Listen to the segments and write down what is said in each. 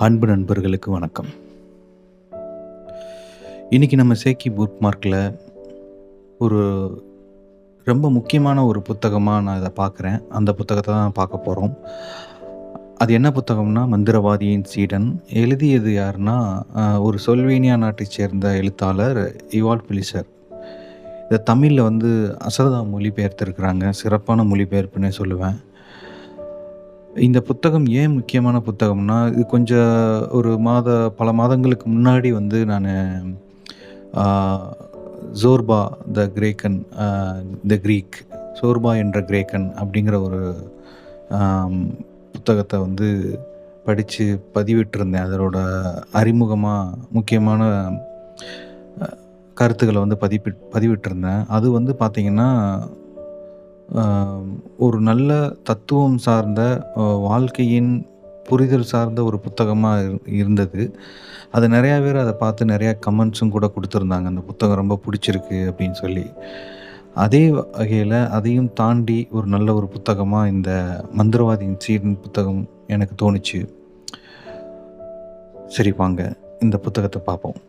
அன்பு நண்பர்களுக்கு வணக்கம். இன்னைக்கு நம்ம சேக்கி புக் மார்க்கில் ஒரு ரொம்ப முக்கியமான ஒரு புத்தகமாக நான் இதை பார்க்குறேன். அந்த புத்தகத்தை தான் பார்க்க போகிறோம். அது என்ன புத்தகம்னா, மந்திரவாதியின் சீடன். எழுதியது யாருன்னா, ஒரு சொல்வேனியா நாட்டைச் சேர்ந்த எழுத்தாளர் இவால் பிலிசர். இதை தமிழில் அசரதா மொழிபெயர்த்திருக்கிறாங்க. சிறப்பான மொழிபெயர்ப்புன்னே சொல்லுவேன். இந்த புத்தகம் ஏன் முக்கியமான புத்தகம்னா, இது கொஞ்சம் பல மாதங்களுக்கு முன்னாடி நான் ஆ ஜோர்பா த கிரீக் சோர்பா என்ற கிரேக்கன் அப்படிங்கிற ஒரு ஆம், புத்தகத்தை படித்து பதிவிட்டிருந்தேன். அதனோட முக்கியமான அ, கருத்துக்களை பதிவிட்டிருந்தேன். அது பார்த்தீங்கன்னா, ஒரு நல்ல தத்துவம் சார்ந்த வாழ்க்கையின் புரிதல் சார்ந்த ஒரு புத்தகமாக இருந்தது. அது நிறையா பேர் அதை பார்த்து நிறையா கமெண்ட்ஸும் கூட கொடுத்துருந்தாங்க. அந்த புத்தகம் ரொம்ப பிடிச்சிருக்கு அப்படின்னு சொல்லி. அதே வகையில் அதையும் தாண்டி ஒரு நல்ல ஒரு புத்தகமாக இந்த மந்திரவாதியின் சீடன் புத்தகம் எனக்கு தோணுச்சு. சரி, வாங்க இந்த புத்தகத்தை பார்ப்போம்.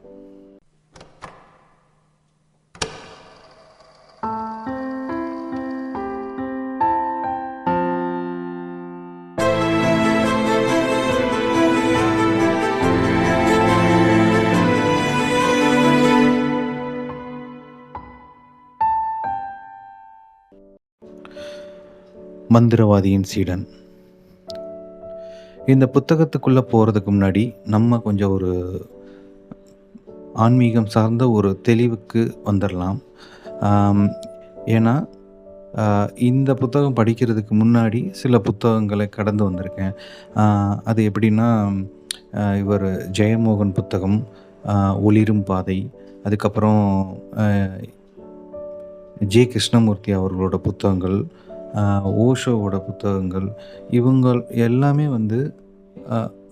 மந்திரவாதியின் சீடன். இந்த புத்தகத்துக்குள்ளே போகிறதுக்கு முன்னாடி நம்ம கொஞ்சம் ஒரு ஆன்மீகம் சார்ந்த ஒரு தெளிவுக்கு வந்துடலாம். ஏன்னா இந்த புத்தகம் படிக்கிறதுக்கு முன்னாடி சில புத்தகங்களை கடந்து வந்திருக்கேன். அது எப்படின்னா, இவர் ஜெயமோகன் புத்தகம், ஒளிரும் பாதை, அதுக்கப்புறம் ஜே கிருஷ்ணமூர்த்தி அவர்களோட புத்தகங்கள், ஓஷோவோட புத்தகங்கள், இவங்கள் எல்லாமே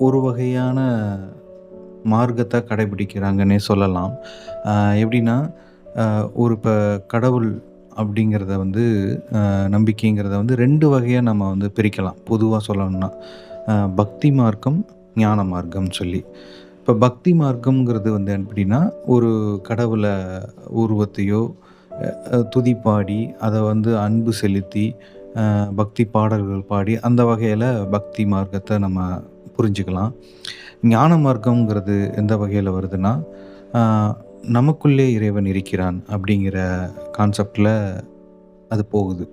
ஒரு வகையான மார்க்கத்தை கடைபிடிக்கிறாங்கன்னே சொல்லலாம். எப்படின்னா, இப்போ கடவுள் அப்படிங்கிறத நம்பிக்கைங்கிறத 2 வகையாக நம்ம பிரிக்கலாம். பொதுவாக சொல்லணும்னா, பக்தி மார்க்கம், ஞான மார்க்கம்னு சொல்லி. இப்போ பக்தி மார்க்கம்ங்கிறது எப்படின்னா, ஒரு கடவுளை உருவத்தையோ துதிப்பாடி அதை அன்பு செலுத்தி பக்தி பாடல்கள் பாடி அந்த வகையில் பக்தி மார்க்கத்தை நம்ம புரிஞ்சுக்கலாம். ஞான மார்க்கம்ங்கிறது எந்த வகையில் வருதுன்னா, நமக்குள்ளே இறைவன் இருக்கிறான் அப்படிங்கிற கான்செப்டில் அது போகுது.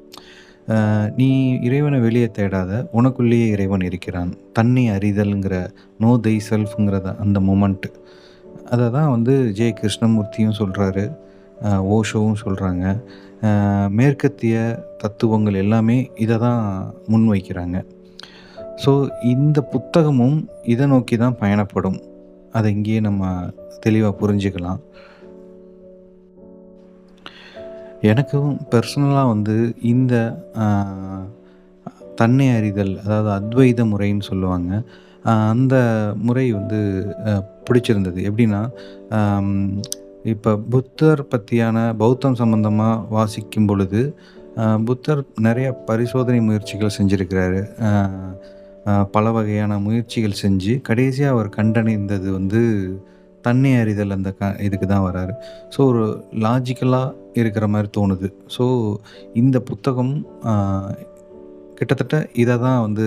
நீ இறைவனை வெளியே தேடாத, உனக்குள்ளேயே இறைவன் இருக்கிறான். தன்னை அறிதல்ங்கிற நோ தை செல்ஃப்ங்கிறத அந்த மொமெண்ட் அதை தான் ஜே கிருஷ்ணமூர்த்தியும் சொல்கிறாரு, ஓஷோவும் சொல்கிறாங்க. மேற்கத்திய தத்துவங்கள் எல்லாமே இதை தான் முன்வைக்கிறாங்க. ஸோ இந்த புத்தகமும் இதை நோக்கி தான் பயணப்படும். அதை இங்கேயே நம்ம தெளிவாக புரிஞ்சுக்கலாம். எனக்கும் பர்சனலாக இந்த தன்னை அறிதல், அதாவது அத்வைத முறைன்னு சொல்லுவாங்க, அந்த முறை பிடிச்சிருந்தது. எப்படின்னா, இப்போ புத்தர் பற்றியான பௌத்தம் சம்பந்தமாக வாசிக்கும் பொழுது, புத்தர் நிறைய பரிசோதனை முயற்சிகள் செஞ்சுருக்கிறாரு. பல வகையான முயற்சிகள் செஞ்சு கடைசியாக அவர் கண்டடைந்தது தன்னை அறிதல். அந்த இதுக்கு தான் வராரு. ஸோ ஒரு லாஜிக்கலாக இருக்கிற மாதிரி தோணுது. ஸோ இந்த புத்தகம் கிட்டத்தட்ட இதை தான்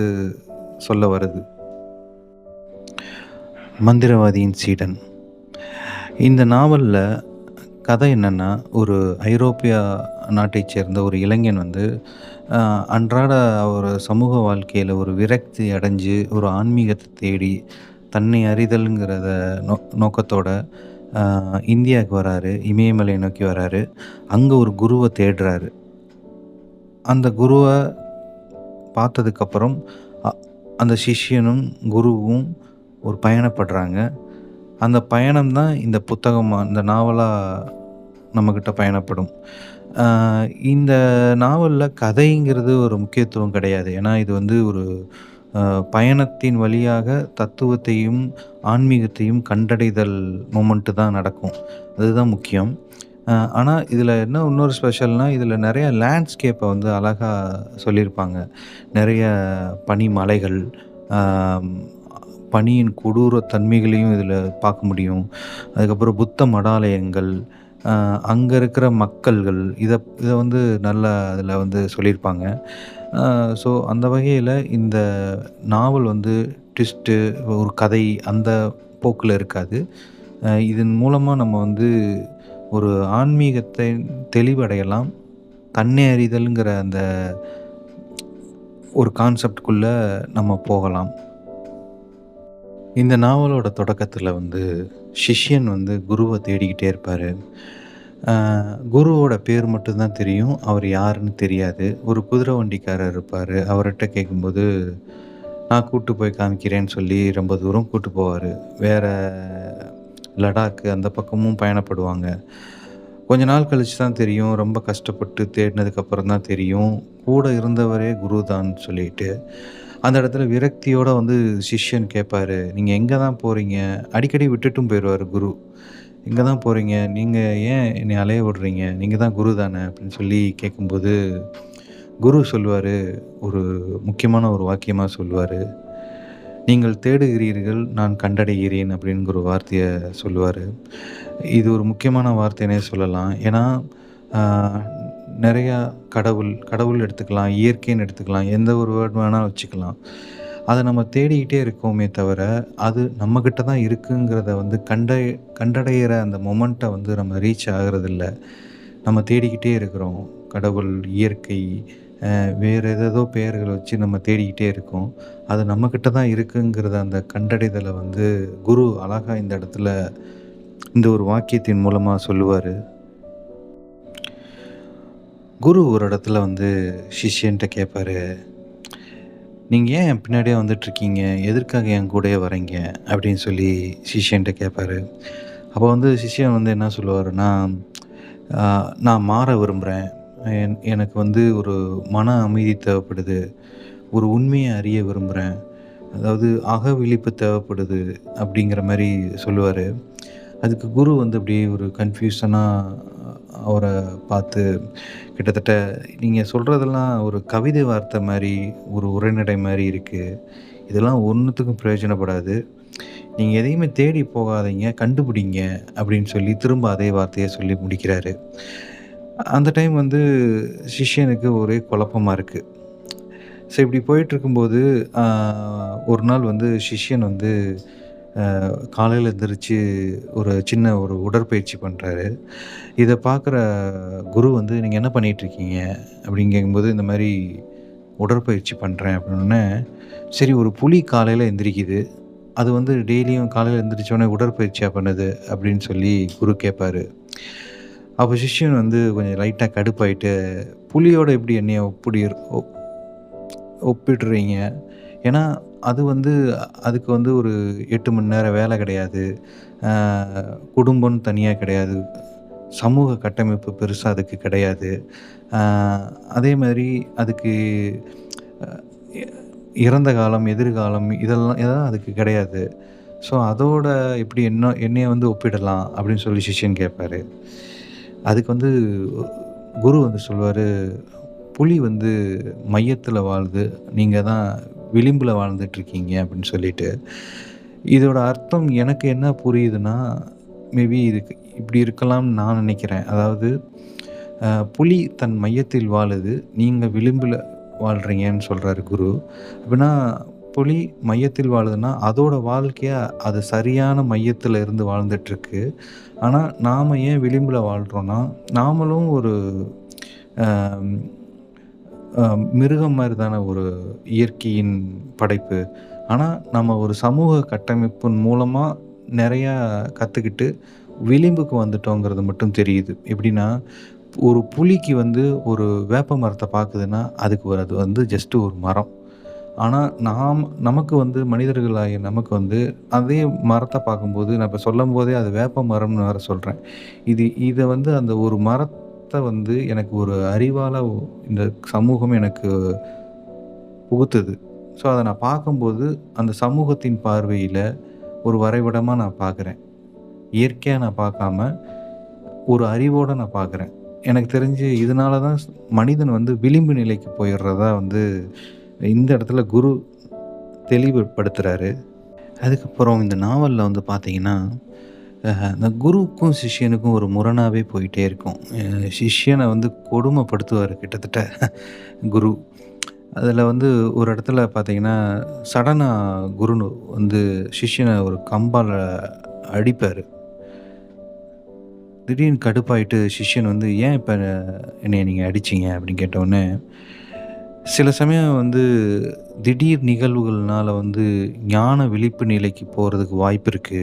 சொல்ல வருது. மந்திரவாதியின் சீடன். இந்த நாவலில் கதை என்னென்னா, ஒரு ஐரோப்பிய நாட்டைச் சேர்ந்த ஒரு இளைஞன் அன்றாட ஒரு சமூக வாழ்க்கையில் ஒரு விரக்தி அடைஞ்சு ஒரு ஆன்மீகத்தை தேடி தன்னை அறிதலுங்கிறத நோக்கத்தோட இந்தியாவுக்கு வராரு. இமயமலை நோக்கி வராரு. அங்கே ஒரு குருவை தேடுறாரு. அந்த குருவை பார்த்ததுக்கப்புறம் அந்த சிஷ்யனும் குருவும் ஒரு பயணப்படுறாங்க. அந்த பயணம் தான் இந்த புத்தகமாக, இந்த நாவலாக நம்மக்கிட்ட பயணப்படும். இந்த நாவலில் கதைங்கிறது ஒரு முக்கியத்துவம் கிடையாது. ஏன்னா இது ஒரு பயணத்தின் வழியாக தத்துவத்தையும் ஆன்மீகத்தையும் கண்டடைதல் மொமெண்ட்டு தான் நடக்கும். அதுதான் முக்கியம். ஆனால் இதில் என்ன இன்னொரு ஸ்பெஷல்னால், இதில் நிறைய லேண்ட்ஸ்கேப்பை அழகாக சொல்லியிருப்பாங்க. நிறைய பனிமலைகள், பனியின் கொடூர தன்மைகளையும் இதில பார்க்க முடியும். அதுக்கப்புறம் புத்த மடாலயங்கள், அங்க இருக்கிற மக்கள்கள் இத இத வந்து நல்லா அதில வந்து சொல்லியிருப்பாங்க. அ ஸோ அந்த வகையில இந்த நாவல் வந்து ட்விஸ்ட்டு, ஒரு கதை அந்த போக்குல இருக்காது. இதன் மூலமா நம்ம வந்து ஒரு ஆன்மீகத்தை தெளிவடையலாம். தன்னை அறிதல்ங்கிற அந்த ஒரு கான்செப்ட்குள்ள நம்ம போகலாம். இந்த நாவலோட தொடக்கத்தில வந்து சிஷ்யன் வந்து குருவ தேடிக்கிட்டே இருப்பாரு. அ குருவோட பேர் மட்டும் தான் தெரியும். அவர் யாருன்னு தெரியாது. ஒரு குதிரை வண்டிக்காரர் இருப்பாரு. அவர்ட்ட கேட்கும்போது, நான் கூட்டு போய் காமிக்கிறேன்னு சொல்லி ரொம்ப தூரம் கூட்டு போவாரு. வேற லடாக் அந்த பக்கமும் பயணப்படுவாங்க. கொஞ்ச நாள் கழிச்சு தான் தெரியும். ரொம்ப கஷ்டப்பட்டு தேடினதுக்கப்புறம் தான் தெரியும். கூட இருந்தவரே குரு தான் சொல்லிட்டு. அந்த இடத்துல விரக்தியோட வந்து சிஷ்யன் கேட்பாரு, "நீங்க எங்க தான் போறீங்க?" அடிக்கடி விட்டுட்டும் போயிருவாரு குரு. "எங்க தான் போறீங்க? நீங்க ஏன் என்னைய அலைய விடுறீங்க? நீங்க தான் குரு தானே!" அப்படின்னு சொல்லி கேட்கும்போது, குரு சொல்லுவாரு, ஒரு முக்கியமான ஒரு வாக்கியமா சொல்லுவாரு. "நீங்கள் தேடுகிறீர்கள், நான் கண்டடைகிறேன்" அப்படிங்கிற ஒரு வார்த்தைய சொல்லுவாரு. இது ஒரு முக்கியமான வார்த்தைன்னே சொல்லலாம். ஏன்னா, ஆ நெறையா கடவுள் எடுத்துக்கலாம், இயற்கைன்னு எடுத்துக்கலாம். எந்த ஒரு வேர்ட் வேணா வச்சுக்கலாம். அத நம்ம தேடிக்கிட்டே இருக்கோமே தவிர, அது நம்மகிட்ட தான் இருக்குங்கிறத வந்து கண்டடையிற அந்த மொமெண்ட்ட வந்து நம்ம ரீச் ஆகுறதில்ல. நம்ம தேடிக்கிட்டே இருக்கிறோம். கடவுள், இயற்கை, வேற ஏதேதோ பெயர்கள வச்சு நம்ம தேடிக்கிட்டே இருக்கோம். அது நம்மகிட்ட தான் இருக்குங்கிறத அந்த கண்டடைதல வந்து குரு அழகா இந்த இடத்துல இந்த ஒரு வாக்கியத்தின் மூலமா சொல்லுவாரு. குரு ஒரு இடத்துல வந்து சிஷ்யன்ட்ட கேட்பாரு, "நீங்க ஏன் என் பின்னாடியே வந்துட்டுருக்கீங்க? எதற்காக என் கூடயே வரீங்க?" அப்படின்னு சொல்லி சிஷ்யன்ட்ட கேட்பாரு. அப்போ வந்து சிஷ்யன் வந்து என்ன சொல்லுவாருன்னா, "ஆ நான் மாற விரும்புறேன். எனக்கு வந்து ஒரு மன அமைதி தேவைப்படுது. ஒரு உண்மைய அறிய விரும்புறேன். அதாவது அகவிழிப்பு தேவைப்படுது." அப்படிங்கிற மாரி சொல்லுவாரு. அதுக்கு குரு வந்து அப்படியே ஒரு கன்ஃப்யூஷனா அவர பார்த்து, கிட்டத்தட்ட நீங்க சொல்றதெல்லாம் ஒரு கவிதை வார்த்தை மாரி, ஒரு உரைநடை மாரி இருக்கு. இதெல்லாம் ஒண்ணுத்துக்கும் பிரயோஜனப்படாது. நீங்க எதையுமே தேடி போகாதீங்க, கண்டுபிடிங்க அப்படின்னு சொல்லி திரும்ப அதே வார்த்தைய சொல்லி முடிக்கிறாரு. அந்த டைம் வந்து சிஷ்யனுக்கு ஒரே குழப்பமா இருக்கு. சரி இப்படி போயிட்டுருக்கும்போது, ஆ ஒரு நாள் வந்து சிஷ்யன் வந்து காலையில எந்திரிச்சு ஒரு சின்ன ஒரு உடற்பயிற்சி பண்றாரு. இத பார்க்குற குரு வந்து, "நீங்க என்ன பண்ணிட்டுருக்கீங்க?" அப்படின்னு கேட்கும்போது, "இந்த மாரி உடற்பயிற்சி பண்றேன்" அப்படின்னோனே, சரி ஒரு புலி காலையில எந்திரிக்குது. அது வந்து டெய்லியும் காலையில எந்திரிச்சோனே உடற்பயிற்சியா பண்ணுது அப்படின்னு சொல்லி குரு கேட்பாரு. அப்ப சிஷ்யன் வந்து கொஞ்சம் லைட்டா கடுப்பாயிட்டு, "புலியோட எப்படி என்னைய ஒப்பிடுறீங்க? ஏன்னா, அது வந்து அதுக்கு வந்து ஒரு 8 மணி நேரம் வேலை கிடையாது. அ குடும்பம்னு தனியா கிடையாது. சமூக கட்டமைப்பு பெருசா அதுக்கு கிடையாது. அ அதே மாதிரி அதுக்கு அ எ இறந்த காலம், எதிர்காலம் இதெல்லாம் அதுக்கு கிடையாது. ஸோ, அதோட எப்படி என்னைய வந்து ஒப்பிடலாம்?" அப்படின்னு சொல்லி சிஷ்யன் கேட்பாரு. அதுக்கு வந்து குரு வந்து சொல்லுவாரு, "புலி வந்து மையத்தில வாழுது. நீங்க தான் விளிம்புல வாழ்ந்துட்டுருக்கீங்க" அப்படின்னு சொல்லிட்டு. இதோட அர்த்தம் எனக்கு என்ன புரியுதுன்னா, மேபி இதுக்கு இப்படி இருக்கலாம்னு நான் நினைக்கிறேன். அதாவது புலி தன் மையத்தில் வாழுது. நீங்க விளிம்புல வாழ்றீங்கன்னு சொல்றாரு குரு. அப்படின்னா புலி மையத்தில் வாழுதுன்னா, அதோட வாழ்க்கைய அது சரியான மையத்தில இருந்து வாழ்ந்துட்டுருக்கு. ஆனா, நாம ஏன் விளிம்புல வாழ்றோம்னா, நாமளும் ஒரு அ அ மிருகம் மாரி தான ஒரு இயற்கையின் படைப்பு. ஆனா, நம்ம ஒரு சமூக கட்டமைப்பின் மூலமா நெறையா கத்துக்கிட்டு விளிம்புக்கு வந்துட்டோங்கிறது மட்டும் தெரியுது. எப்படின்னா, ஒரு புலிக்கு வந்து ஒரு வேப்ப மரத்த பாக்குதுன்னா, அது வந்து ஜஸ்ட் ஒரு மரம். ஆனா, நமக்கு வந்து மனிதர்களாகிய நமக்கு வந்து அதே மரத்த பார்க்கும்போது, நான் இப்ப சொல்லும்போதே அது வேப்ப மரம்னு வேற சொல்றேன். இத வந்து அந்த ஒரு மரத்த வந்து எனக்கு ஒரு அறிவால இந்த சமூகம் எனக்கு புகுத்துது. ஸோ, அத நான் பார்க்கும்போது, அந்த சமூகத்தின் பார்வையில ஒரு வரைபடமா நான் பார்க்குறேன். இயற்கையா நான் பார்க்காம, ஒரு அறிவோட நான் பார்க்குறேன். எனக்கு தெரிஞ்சு இதனால தான் மனிதன் வந்து விளிம்பு நிலைக்கு போயிடுறதா வந்து இந்த இடத்துல குரு தெளிவுபடுத்துறாரு. அதுக்கப்புறம் இந்த நாவல்ல வந்து பார்த்தீங்கன்னா, இந்த குருவுக்கும், சிஷ்யனுக்கும் ஒரு முரணாவே போயிட்டே இருக்கும். சிஷ்யன வந்து கொடுமைப்படுத்துவாரு கிட்டத்தட்ட குரு. அதில வந்து ஒரு இடத்துல பார்த்தீங்கன்னா, சடனா குரு வந்து சிஷ்யன ஒரு கம்பால அடிப்பாரு. திடீர்னு கடுப்பாயிட்டு சிஷ்யன் வந்து, "ஏன் இப்ப என்னைய நீங்க அடிச்சீங்க?" அப்படின்னு கேட்டவுடனே, சில சமயம் வந்து திடீர் நிகழ்வுகள்னால வந்து ஞான விழிப்பு நிலைக்கு போறதுக்கு வாய்ப்பு இருக்கு.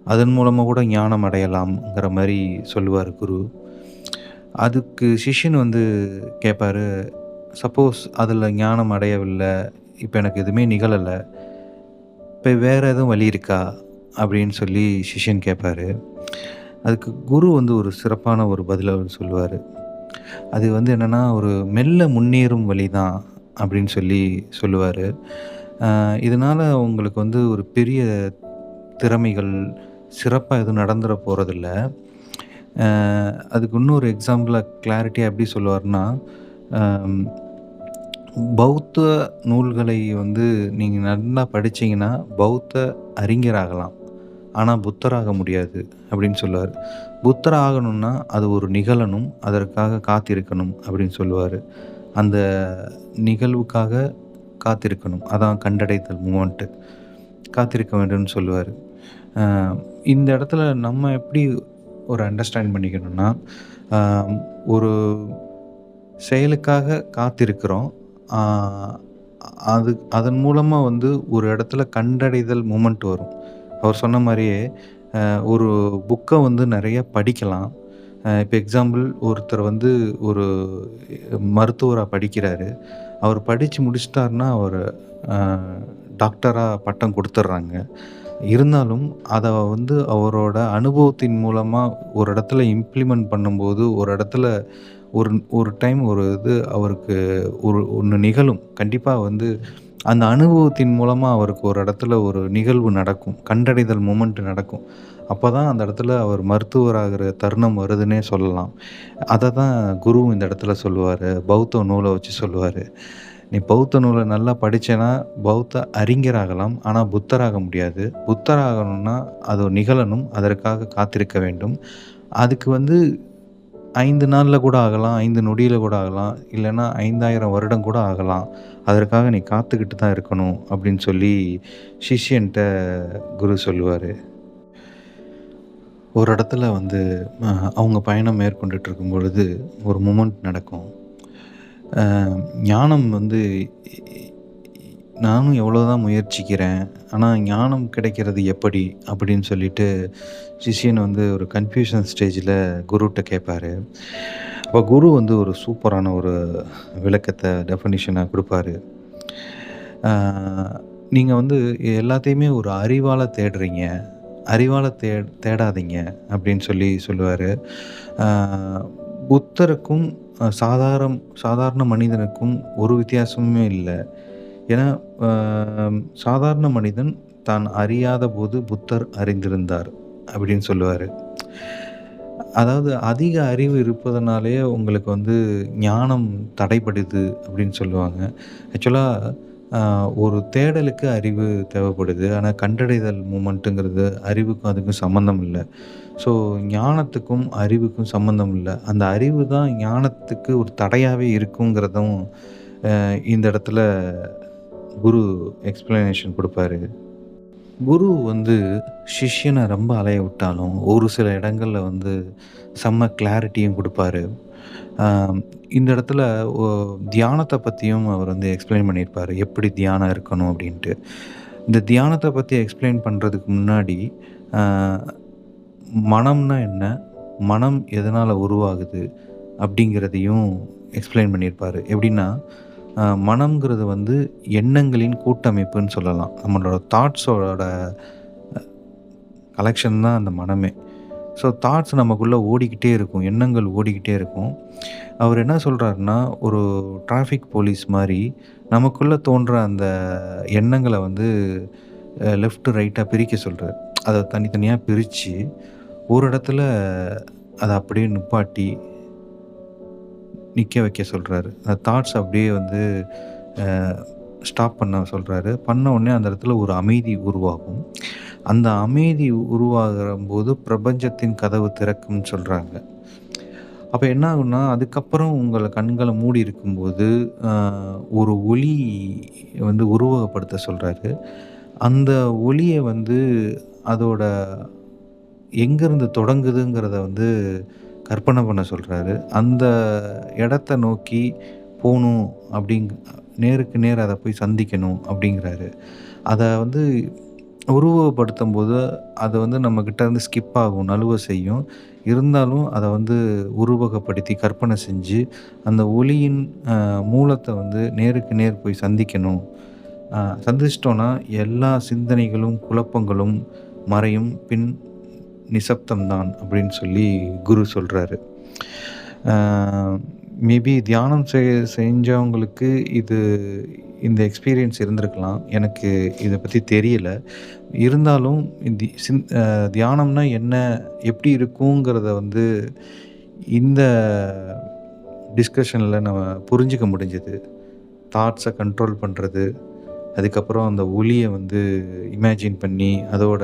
அதன் மூலமா கூட ஞானம் அடையலாம்ங்கிற மாரி சொல்லுவாரு குரு. அதுக்கு சிஷ்யன் வந்து கேட்பாரு, "சப்போஸ் அதில ஞானம் அடையவில்ல, இப்ப எனக்கு எதுவுமே நிகழல. இப்ப வேற எதுவும் வழி இருக்கா?" அப்படின்னு சொல்லி சிஷ்யன் கேட்பாரு. அதுக்கு குரு வந்து ஒரு சிறப்பான ஒரு பதில அவரு சொல்லுவாரு. அது வந்து என்னன்னா, "ஒரு மெல்ல முன்னேறும் வழிதான்" அப்படின்னு சொல்லி சொல்லுவாரு. இதனால உங்களுக்கு வந்து ஒரு பெரிய திறமைகள், சிறப்பா எதுவும் நடந்துற போறதில்ல. அ அதுக்கு இன்னொரு எக்ஸாம்பிளா கிளாரிட்டியா எப்படி சொல்லுவாருன்னா, அம் பௌத்த நூல்களை வந்து நீங்க நல்லா படிச்சீங்கன்னா, பௌத்த அறிஞராகலாம். ஆனா புத்தராக முடியாது அப்படின்னு சொல்லுவாரு. புத்தர் ஆகணும்னா, அது ஒரு நிகழணும். அதற்காக காத்திருக்கணும் அப்படின்னு சொல்லுவாரு. அந்த நிகழ்வுக்காக காத்திருக்கணும். அதான் கண்டடைதல் மூமென்ட்டு. காத்திருக்க வேண்டும்னு சொல்லுவாரு. அ இந்த இடத்துல நம்ம எப்படி ஒரு அண்டர்ஸ்டாண்ட் பண்ணிக்கணும்னா, அ ஒரு செயலுக்காக காத்திருக்கிறோம். ஆ அது அதன் மூலமா வந்து ஒரு இடத்துல கண்டடைதல் மூமென்ட் வரும். அவர் சொன்ன மாரியே ஒரு புக்க வந்து நெறைய படிக்கலாம். இப்ப எக்ஸாம்பிள் ஒருத்தர் வந்து ஒரு மருத்துவரா படிக்கிறாரு. அவர் படிச்சு முடிச்சுட்டாருன்னா, அவரு அ டாக்டரா பட்டம் குடுத்துர்றாங்க. இருந்தாலும் அத வந்து அவரோட அனுபவத்தின் மூலமா ஒரு இடத்துல இம்ப்ளிமெண்ட் பண்ணும்போது, ஒரு இடத்துல ஒரு ஒரு டைம் ஒரு இது அவருக்கு ஒண்ணு நிகழும். கண்டிப்பா வந்து அந்த அனுபவத்தின் மூலமா அவருக்கு ஒரு இடத்துல ஒரு நிகழ்வு நடக்கும். கண்டடைதல் மொமெண்ட் நடக்கும். அப்பதான் அந்த இடத்துல அவர் மருத்துவராகிற தருணம் வருதுன்னே சொல்லலாம். அத தான் குருவும் இந்த இடத்துல சொல்லுவாரு. பௌத்த நூல வச்சு சொல்லுவாரு. "நீ பௌத்த நூல நல்லா படிச்சேன்னா, பௌத்த அறிஞராகலாம். ஆனா புத்தராக முடியாது. புத்தராகணும்னா அது நிகழணும். அதற்காக காத்திருக்க வேண்டும். அதுக்கு வந்து 5 நாள்ல கூட ஆகலாம். 5 நொடியில கூட ஆகலாம். இல்லன்னா 5000 வருடம் கூட ஆகலாம். அதற்காக நீ காத்துக்கிட்டு தான் இருக்கணும்." அப்படின்னு சொல்லி சிஷ்யன்ட்ட குரு சொல்லுவாரு. ஒரு இடத்துல வந்து அ அவங்க பயணம் மேற்கொண்டுட்டு இருக்கும்பொழுது, ஒரு மொமெண்ட் நடக்கும். அ ஞானம் வந்து நானும் எவ்வளோதான் முயற்சிக்கிறேன். ஆனா ஞானம் கிடைக்கிறது எப்படி? அப்படின்னு சொல்லிட்டு சிஷ்யன் வந்து ஒரு கன்ஃப்யூஷன் ஸ்டேஜ்ல குருட்ட கேட்பாரு. அப்ப குரு வந்து ஒரு சூப்பரான ஒரு விளக்கத்த டெஃபனிஷன குடுப்பாரு. ஆ நீங்க வந்து எல்லாத்தையுமே ஒரு அறிவால தேடுறீங்க. அறிவால தேடாதீங்க அப்படின்னு சொல்லி சொல்லுவாரு. ஆ புத்தருக்கும் சாதாரண மனிதனுக்கும் ஒரு வித்தியாசமுமே இல்ல. ஏன்னா, அ சாதாரண மனிதன் தான் அறியாதபோது புத்தர் அறிந்திருந்தார் அப்படின்னு சொல்லுவாரு. அதாவது அதிக அறிவு இருப்பதனாலேயே உங்களுக்கு வந்து ஞானம் தடைபடுது அப்படின்னு சொல்லுவாங்க. ஆக்சுவலா அ ஒரு தேடலுக்கு அறிவு தேவைப்படுது. ஆனா கண்டடைதல் மூமெண்ட்டுங்கிறது அறிவுக்கும் அதுக்கும் சம்மந்தம் இல்ல. ஸோ ஞானத்துக்கும் அறிவுக்கும் சம்மந்தம் இல்ல. அந்த அறிவு தான் ஞானத்துக்கு ஒரு தடையாவே இருக்குங்கிறதும் இந்த இடத்துல குரு எக்ஸ்ப்ளனேஷன் குடுப்பாரு. குரு வந்து சிஷ்யன ரொம்ப அலைய விட்டாலும், ஒரு சில இடங்கள்ல வந்து செம்ம கிளாரிட்டியும் குடுப்பாரு. ஆ இந்த இடத்துல ஒ தியானத்த பத்தியும் அவர் வந்து எக்ஸ்ப்ளைன் பண்ணியிருப்பாரு. எப்படி தியானம் இருக்கணும் அப்டின்ட்டு. இந்த தியானத்த பத்தி எக்ஸ்ப்ளைன் பண்றதுக்கு முன்னாடி, ஆ மனம்னா என்ன? மனம் எதனால உருவாகுது? அப்டிங்கிறதையும் எக்ஸ்ப்ளைன் பண்ணியிருப்பாரு. எப்டின்னா, மனம்ங்கிறது வந்து எண்ணங்களின் கூட்டமைப்புன்னு சொல்லலாம். நம்மளோட தாட்ஸோட கலெக்ஷன் தான் அந்த மனமே. ஸோ தாட்ஸ் நமக்குள்ள ஓடிக்கிட்டே இருக்கும். எண்ணங்கள் ஓடிக்கிட்டே இருக்கும். அவர் என்ன சொல்றாருன்னா, ஒரு டிராஃபிக் போலீஸ் மாரி நமக்குள்ள தோன்ற அந்த எண்ணங்கள வந்து லெஃப்ட், ரைட்டா பிரிக்க சொல்றாரு. அத தனித்தனியா பிரிச்சு, ஒரு இடத்துல அத அப்படியே நிப்பாட்டி, நிக்க வைக்க சொல்றாரு. அந்த தாட்ஸ் அப்படியே வந்து ஸ்டாப் பண்ண சொல்றாரு. பண்ண உடனே அந்த இடத்துல ஒரு அமைதி உருவாகும். அந்த அமைதி உருவாகும்போது பிரபஞ்சத்தின் கதவு திறக்கும்னு சொல்றாங்க. அப்ப என்ன ஆகும்னா, அதுக்கப்புறம் உங்கள கண்கள மூடி இருக்கும்போது, அ ஒரு ஒளி வந்து உருவகப்படுத்த சொல்றாரு. அந்த ஒளிய வந்து அதோட எங்கேருந்து தொடங்குதுங்கிறத வந்து கற்பனை பண்ண சொல்றாரு. அந்த இடத்த நோக்கி போணும் நேருக்கு நேர் அத போய் சந்திக்கணும் அப்படிங்கிறாரு. அத வந்து உருவகப்படுத்தும்போது, அது வந்து நம்மகிட்ட இருந்து ஸ்கிப் ஆகும், நழுவ செய்யும். இருந்தாலும் அத வந்து உருவகப்படுத்தி கற்பனை செஞ்சு, அந்த ஒளியின் மூலத்த வந்து நேருக்கு நேர் போய் சந்திக்கணும். சந்திச்சிட்டோம்னா, எல்லா சிந்தனைகளும், குழப்பங்களும் மறையும். பின் நிசப்தம் தான் அப்படின்னு சொல்லி குரு சொல்றாரு. ஆ மேபி தியானம் செஞ்சவங்களுக்கு இது இந்த எக்ஸ்பீரியன்ஸ் இருந்திருக்கலாம். எனக்கு இத பத்தி தெரியல. இருந்தாலும் தியானம்னா என்ன? எப்படி இருக்குங்கிறத வந்து இந்த டிஸ்கஷன்ல நம்ம புரிஞ்சுக்க முடிஞ்சது. தாட்ஸ கண்ட்ரோல் பண்றது, அதுக்கப்புறம் அந்த ஒலிய வந்து இமேஜின் பண்ணி, அதோட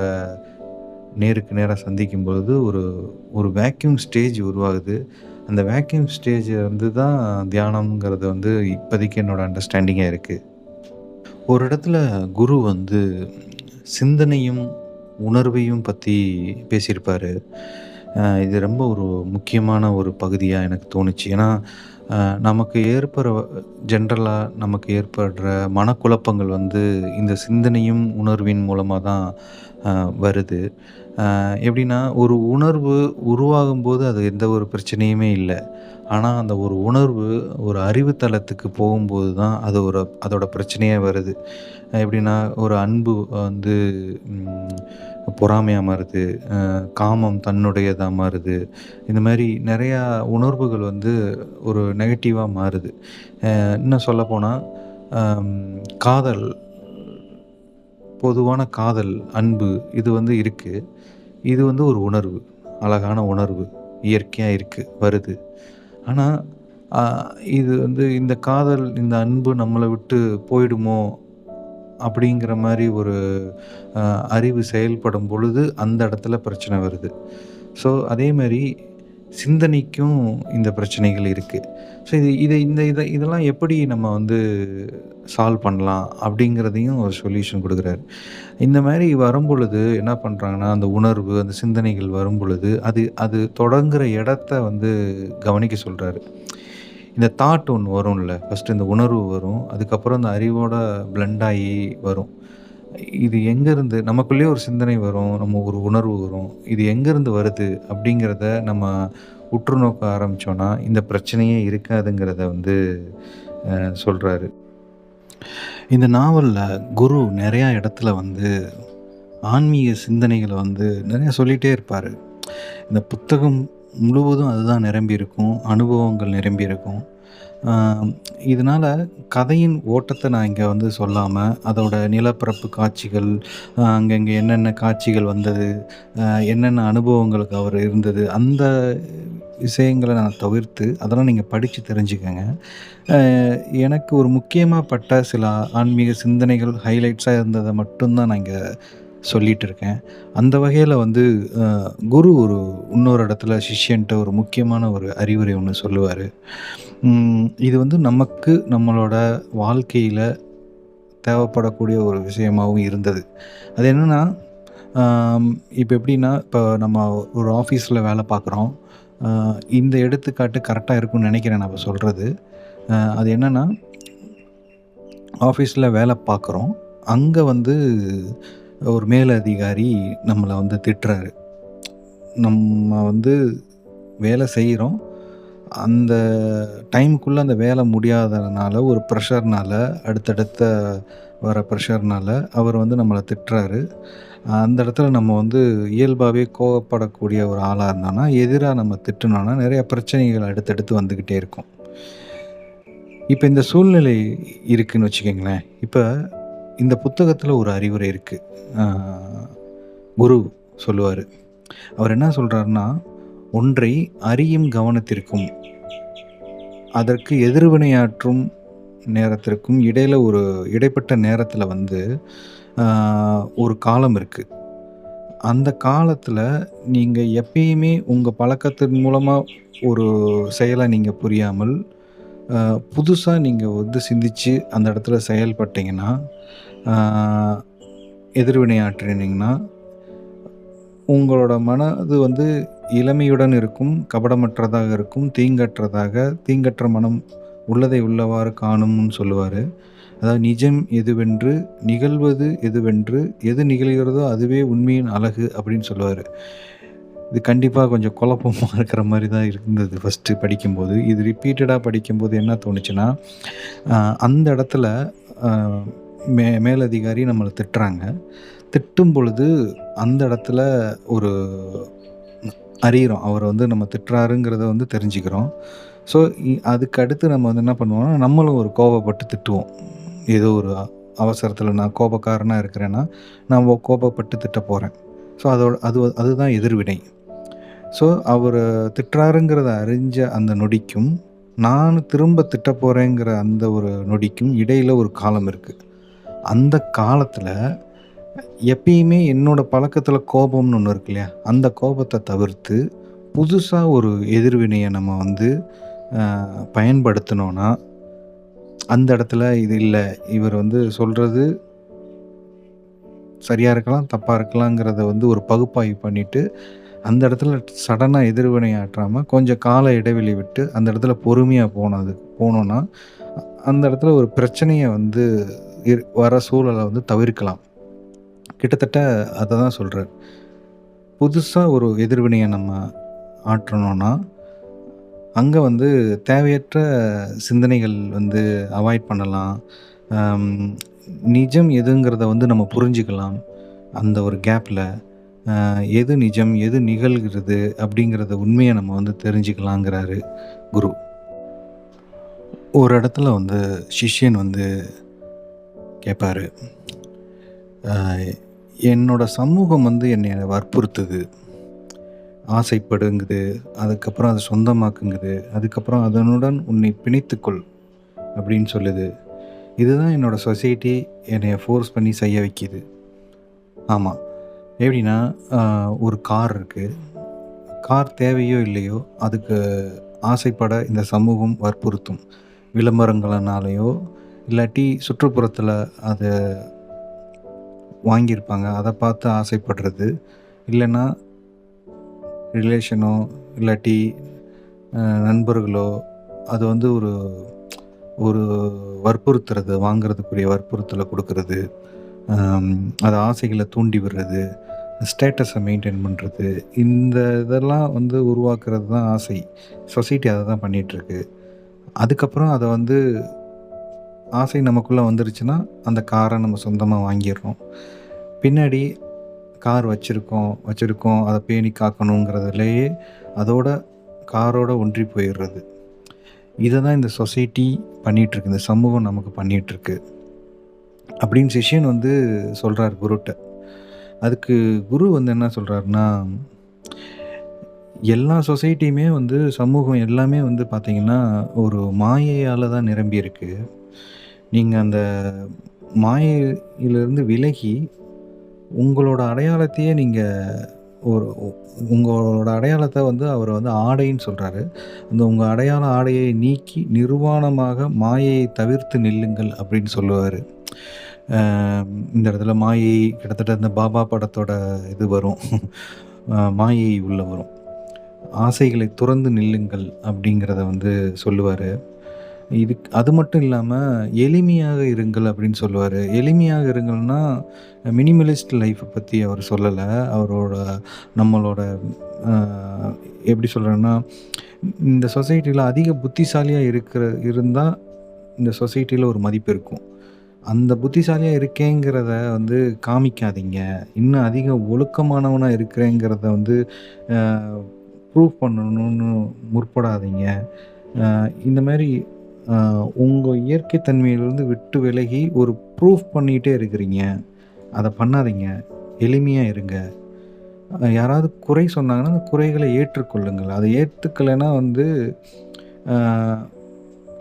நேருக்கு நேரா சந்திக்கும் பொழுது ஒரு ஒரு வேக்யூம் ஸ்டேஜ் உருவாகுது. அந்த வேக்யூம் ஸ்டேஜ் வந்து தான் தியானம்ங்கிறது வந்து இப்போதைக்கு என்னோட அண்டர்ஸ்டாண்டிங்கா இருக்கு. ஒரு இடத்துல குரு வந்து சிந்தனையும், உணர்வையும் பத்தி பேசியிருப்பாரு. இது ரொம்ப ஒரு முக்கியமான ஒரு பகுதியா எனக்கு தோணுச்சு. ஏன்னா, அ நமக்கு ஏற்படுற ஜென்ரலா நமக்கு ஏற்படுற மனக்குழப்பங்கள் வந்து இந்த சிந்தனையும், உணர்வின் மூலமா தான் அ வருது. எப்படின்னா, ஒரு உணர்வு உருவாகும்போது அது எந்த ஒரு பிரச்சனையுமே இல்ல. ஆனா, அந்த ஒரு உணர்வு ஒரு அறிவு தளத்துக்கு போகும்போது தான் அதோட பிரச்சனையே வருது. எப்படின்னா, ஒரு அன்பு வந்து ம் பொறாமையா மாறுது. காமம் தன்னுடையதா மாறுது. இந்த மாரி நெறையா உணர்வுகள் வந்து ஒரு நெகட்டிவா மாறுது. இன்னும் சொல்லப்போனா, அம் காதல் பொதுவான காதல், அன்பு இது வந்து இருக்கு. இது வந்து ஒரு உணர்வு. அழகான உணர்வு. இயற்கையா இருக்கு, வருது. ஆனா, அ இது வந்து இந்த காதல், இந்த அன்பு நம்மள விட்டு போயிடுமோ! அப்படிங்கிற மாரி ஒரு அ அறிவு செயல்படும் பொழுது, அந்த இடத்துல பிரச்சனை வருது. ஸோ, அதே மாரி சிந்தனைக்கும் இந்த பிரச்சனைகள் இருக்கு. ஸோ, இது இத இந்த இத இதெல்லாம் எப்படி நம்ம வந்து சால்வ் பண்ணலாம்? அப்படிங்கிறதையும் ஒரு சொல்யூஷன் குடுக்குறாரு. இந்த மாரி வரும்பொழுது என்ன பண்றாங்கன்னா, அந்த உணர்வு, அந்த சிந்தனைகள் வரும்பொழுது, அது அது தொடங்குற இடத்த வந்து கவனிக்க சொல்றாரு. இந்த தாட் ஒண்ணு வரும்ல. ஃபர்ஸ்ட்டு இந்த உணர்வு வரும். அதுக்கப்புறம் இந்த அறிவோட பிளெண்ட் ஆயி வரும். இது எங்கேருந்து நமக்குள்ளேயே ஒரு சிந்தனை வரும். நம்ம ஒரு உணர்வு வரும். இது எங்கேருந்து வருது அப்படிங்கிறத நம்ம உற்று நோக்க ஆரம்பிச்சோம்னா, இந்த பிரச்சனையே இருக்காதுங்கிறத வந்து சொல்றாரு. இந்த நாவல்ல குரு நெறையா இடத்துல வந்து ஆன்மீக சிந்தனைகள வந்து நெறையா சொல்லிட்டே இருப்பாரு. இந்த புத்தகம் முழுவதும் அதுதான் நிரம்பி இருக்கும். அனுபவங்கள் நிரம்பி இருக்கும். ஆ இதனால கதையின் ஓட்டத்த நான் இங்க வந்து சொல்லாம, அதோட நிலப்பரப்பு காட்சிகள், அங்கங்க என்னென்ன காட்சிகள் வந்தது, என்னென்ன அனுபவங்களுக்கு அவர் இருந்தது, அந்த விஷயங்கள நான் தவிர்த்து, அதெல்லாம் நீங்க படிச்சு தெரிஞ்சுக்கங்க. அ எனக்கு ஒரு முக்கியமா பட்ட சில ஆன்மீக சிந்தனைகள் ஹைலைட்ஸா இருந்தத மட்டும் தான் நான் இங்க சொல்லிட்டு இருக்கேன். அந்த வகையில வந்து அ குரு இன்னொரு இடத்துல சிஷ்யன்ட்ட ஒரு முக்கியமான ஒரு அறிவுரை ஒண்ணு சொல்லுவாரு. இது வந்து நமக்கு நம்மளோட வாழ்க்கையில தேவைப்படக்கூடிய ஒரு விஷயமாவும் இருந்தது. அது என்னன்னா, ஆம் இப்ப எப்படின்னா, இப்ப நம்ம ஒரு ஆஃபீஸ்ல வேலை பார்க்குறோம். அ இந்த எடுத்துக்காட்டு கரெக்ட்டா இருக்கும்னு நெனைக்கிறேன் நான் இப்ப சொல்றது. அது என்னன்னா, ஆஃபீஸ்ல வேலை பார்க்குறோம். அங்க வந்து ஒரு மேலதிகாரி நம்மள வந்து திட்டுறாரு. நம்ம வந்து வேலை செய்றோம். அந்த டைம்க்குள்ள அந்த வேலை முடியாததுனால, ஒரு ப்ரெஷர்னால, அடுத்தடுத்த வர ப்ரெஷர்னால அவர் வந்து நம்மள திட்டுறாரு. அந்த இடத்துல நம்ம வந்து இயல்பாவே கோவப்படக்கூடிய ஒரு ஆளா இருந்தோம்னா, எதிரா நம்ம திட்டுனோம்னா, நெறைய பிரச்சனைகள் அடுத்தடுத்து வந்துகிட்டே இருக்கும். இப்ப இந்த சூழ்நிலை இருக்குன்னு வச்சுக்கங்களேன். இப்ப இந்த புத்தகத்துல ஒரு அறிவுரை இருக்கு. ஆ குரு சொல்லுவாரு. அவர் என்ன சொல்றாருன்னா, "ஒன்றை அறியும் கவனத்திற்கும், அதற்கு எதிர்வினையாற்றும் நேரத்திற்கும் இடையில ஒரு இடைப்பட்ட நேரத்தில வந்து ஆ ஒரு காலம் இருக்கு. அந்த காலத்தில நீங்க எப்பயுமே உங்க பழக்கத்தின் மூலமா ஒரு செயல நீங்க புரியாமல், அ புதுசா நீங்க வந்து சிந்திச்சு அந்த இடத்துல செயல்பட்டீங்கன்னா, ஆ எதிர்வினை ஆற்றினீங்கன்னா, உங்களோட மனது வந்து இளமையுடன் இருக்கும், கபடமற்றதாக இருக்கும், தீங்கற்ற மனம் உள்ளதை உள்ளவாறு காணும்னு சொல்லுவாரு. அதாவது நிஜம் எதுவென்று, நிகழ்வது எதுவென்று, எது நிகழ்கிறதோ அதுவே உண்மையின் அழகு அப்படின்னு சொல்லுவாரு. இது கண்டிப்பா கொஞ்சம் குழப்பமா இருக்கிற மாரி தான் இருந்தது ஃபர்ஸ்ட்டு படிக்கும்போது. இது ரிப்பீட்டடா படிக்கும்போது என்ன தோணுச்சுன்னா, அ அந்த இடத்துல அ மேலதிகாரி நம்மள திட்டுறாங்க. திட்டும் பொழுது அந்த இடத்துல ஒரு அறியிறோம். அவர வந்து நம்ம திட்டுறாருங்கிறத வந்து தெரிஞ்சுக்கிறோம். ஸோ, அதுக்கு அடுத்து நம்ம வந்து என்ன பண்ணுவோம்னா, நம்மளும் ஒரு கோவப்பட்டு திட்டுவோம். ஏதோ ஒரு அவசரத்தில நான் கோபக்காரனா இருக்கிறேன்னா, நான் கோபப்பட்டு திட்டப் போறேன். ஸோ, அதுதான் எதிர்வினை. ஸோ, அவரு திட்டுறாருங்கிறத அறிஞ்ச அந்த நொடிக்கும், நான் திரும்ப திட்டப் போறேங்கிற அந்த ஒரு நொடிக்கும் இடையில ஒரு காலம் இருக்கு. அந்த காலத்தில எப்பயுமே என்னோட பழக்கத்தில கோபம்னு ஒண்ணு இருக்கு இல்லையா? அந்த கோபத்த தவிர்த்து, புதுசா ஒரு எதிர்வினைய நம்ம வந்து பயன்படுத்துனோம்னா, அந்த இடத்துல இது இல்ல. இவர் வந்து சொல்றது சரியா இருக்கலாம், தப்பா இருக்கலாங்கிறத வந்து ஒரு பகுப்பாய்வு பண்ணிட்டு, அந்த இடத்துல சடனா எதிர்வினை ஆற்றாம, கொஞ்சம் கால இடைவெளி விட்டு, அந்த இடத்துல பொறுமையா போனோம்னா, அந்த இடத்துல ஒரு பிரச்சனைய வந்து வர சூழல வந்து தவிர்க்கலாம். கிட்டத்தட்ட அத தான் சொல்றாரு. புதுசா ஒரு எதிர்வினைய நம்ம ஆற்றணும்னா, அங்க வந்து தேவையற்ற சிந்தனைகள் வந்து அவாய்ட் பண்ணலாம். அம் நிஜம் எதுங்கிறத வந்து நம்ம புரிஞ்சுக்கலாம். அந்த ஒரு கேப்ல. எது நிஜம், எது நிகழ்கிறது அப்படிங்கிறத உண்மைய நம்ம வந்து தெரிஞ்சுக்கலாங்கிறாரு குரு. ஒரு இடத்துல வந்து சிஷ்யன் வந்து கேட்பாரு. அ என்னோட சமூகம் வந்து என்னைய வற்புறுத்துது. ஆசைப்படுங்குது. அதுக்கப்புறம் அத சொந்தமாக்குங்குது. அதுக்கப்புறம் அதனுடன் உன்னை பிணைத்துக்கொள் அப்படின்னு சொல்லுது. இதுதான் என்னோட சொசைட்டி என்னைய ஃபோர்ஸ் பண்ணி செய்ய வைக்கிது. ஆமா. எப்படின்னா, அ ஒரு கார் இருக்கு. கார் தேவையோ இல்லையோ, அதுக்கு ஆசைப்பட இந்த சமூகம் வற்புறுத்தும். விளம்பரங்கள்னாலயோ, இல்லாட்டி சுற்றுப்புறத்தில அத வாங்கியிருப்பாங்க. அத பார்த்து ஆசைப்படுறது. இல்லன்னா ரிலேஷனோ, இல்லாட்டி நண்பர்களோ, அது வந்து ஒரு ஒரு வற்புறுத்துறது, வாங்குறதுக்குரிய வற்புறுத்தல குடுக்குறது. அம் அது ஆசைகள தூண்டி விடுறது. ஸ்டேட்டஸ மெயின்டெயின் பண்றது. இந்த இதெல்லாம் வந்து உருவாக்குறது தான் ஆசை. சொசைட்டி அத தான் பண்ணிட்டுருக்கு. அதுக்கப்புறம் அத வந்து ஆசை நமக்குள்ள வந்துருச்சுன்னா, அந்த கார நம்ம சொந்தமா வாங்கிர்றோம். பின்னாடி கார் வச்சிருக்கோம். அத பேணி காக்கணுங்கிறதுலயே அதோட காரோட ஒன்றி போயிர்றது. இத தான் இந்த சொசைட்டி பண்ணிட்டுருக்கு. இந்த சமூகம் நமக்கு பண்ணிட்டுருக்கு. அப்படின்னு சிஷ்யன் வந்து சொல்றாரு குருட்ட. அதுக்கு குரு வந்து என்ன சொல்றாருன்னா, எல்லா சொசைட்டியுமே வந்து சமூகம் எல்லாமே வந்து பார்த்தீங்கன்னா, ஒரு மாயையால தான் நிரம்பி இருக்கு. நீங்க அந்த மாயையிலிருந்து விலகி, உங்களோட அடையாளத்தையே நீங்க ஒரு உங்களோட அடையாளத்த வந்து அவரு வந்து ஆடைன்னு சொல்றாரு. அந்த உங்க அடையாள ஆடையை நீக்கி நிர்வாணமாக மாயையை தவிர்த்து நில்லுங்கள் அப்படின்னு சொல்லுவாரு. அ இந்த இடத்துல மாயை கிட்டத்தட்ட இந்த பாபா படத்தோட இது வரும். மாயை உள்ள வரும். ஆசைகளை துறந்து நில்லுங்கள் அப்படிங்கிறத வந்து சொல்லுவாரு. அது மட்டும் இல்லாம எளிமையாக இருங்கள் அப்படின்னு சொல்லுவாரு. எளிமையாக இருங்கள்னா, மினிமலிஸ்ட் லைஃப்ப பத்தி அவர் சொல்லல. அவரோட நம்மளோட அ எப்படி சொல்றேன்னா, இந்த சொசைட்டில அதிக புத்திசாலியா இருந்தா, இந்த சொசைட்டில ஒரு மதிப்பு இருக்கும். அந்த புத்திசாலியா இருக்கேங்கிறத வந்து காமிக்காதீங்க. இன்னும் அதிக ஒழுக்கமானவனா இருக்கிறேங்கிறத வந்து அ ப்ரூவ் பண்ணணும்னு முற்படாதீங்க. இந்த மாரி அ உங்க இயற்கை தன்மையிலிருந்து விட்டு விலகி ஒரு ப்ரூஃப் பண்ணிட்டே இருக்கிறீங்க. அத பண்ணாதீங்க. எளிமையா இருங்க. யாராவது குறை சொன்னாங்கன்னா, அந்த குறைகளை ஏற்றுக்கொள்ளுங்கள். அத ஏத்துக்கலன்னா வந்து அ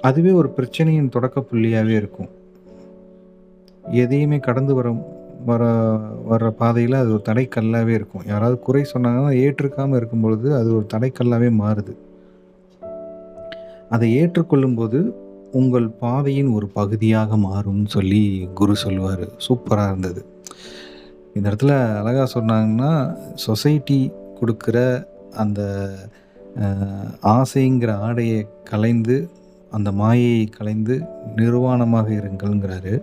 அதுவே ஒரு பிரச்சனையின் தொடக்க புள்ளியாவே இருக்கும். எதையுமே கடந்து வர வர்ற பாதையில அது ஒரு தடைக்கல்லாவே இருக்கும். யாராவது குறை சொன்னாங்கன்னா, ஏற்றுக்காம இருக்கும்பொழுது, அது ஒரு தடைக்கல்லாவே மாறுது. அதை ஏற்றுக்கொள்ளும்போது, உங்கள் பாதையின் ஒரு பகுதியாக மாறும்னு சொல்லி குரு சொல்லுவாரு. சூப்பரா இருந்தது. இந்த இடத்துல அழகா சொன்னாங்கன்னா, சொசைட்டி குடுக்குற அந்த அ ஆசைங்கிற ஆடைய களைந்து, அந்த மாயையை களைந்து நிர்வாணமாக இருங்கள்ங்கிறாரு.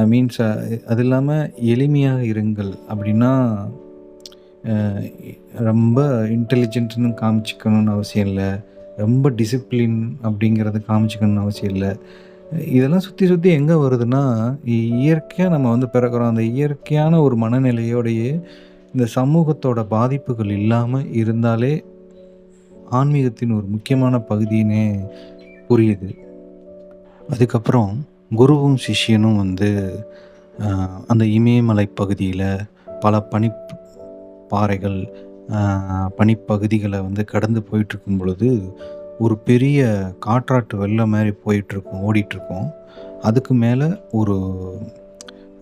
மீன்ஸ் அது இல்லாம எளிமையாக இருங்கள். அப்படின்னா, அ ரொம்ப இன்டெலிஜென்ட்ன்னு காமிச்சுக்கணும்னு அவசியம் இல்ல. ரொம்ப டிசிப்ளின் அப்படிங்கிறத காமிச்சுக்கணும்னு அவசியம் இல்ல. இதெல்லாம் சுத்தி சுத்தி எங்க வருதுன்னா, இயற்கையா நம்ம வந்து பிறக்குறோம். அந்த இயற்கையான ஒரு மனநிலையோடையே இந்த சமூகத்தோட பாதிப்புகள் இல்லாம இருந்தாலே, ஆன்மீகத்தின் ஒரு முக்கியமான பகுதின்னே புரியுது. அதுக்கப்புறம் குருவும், சிஷ்யனும் வந்து அ அந்த இமயமலை பகுதியில பல பாறைகள், அ பனிப்பகுதிகள வந்து கடந்து போயிட்டுருக்கும் பொழுது, ஒரு பெரிய காற்றாற்று வெள்ளம் மாரி போயிட்டுருக்கும், ஓடிட்டுருக்கும். அதுக்கு மேல ஒரு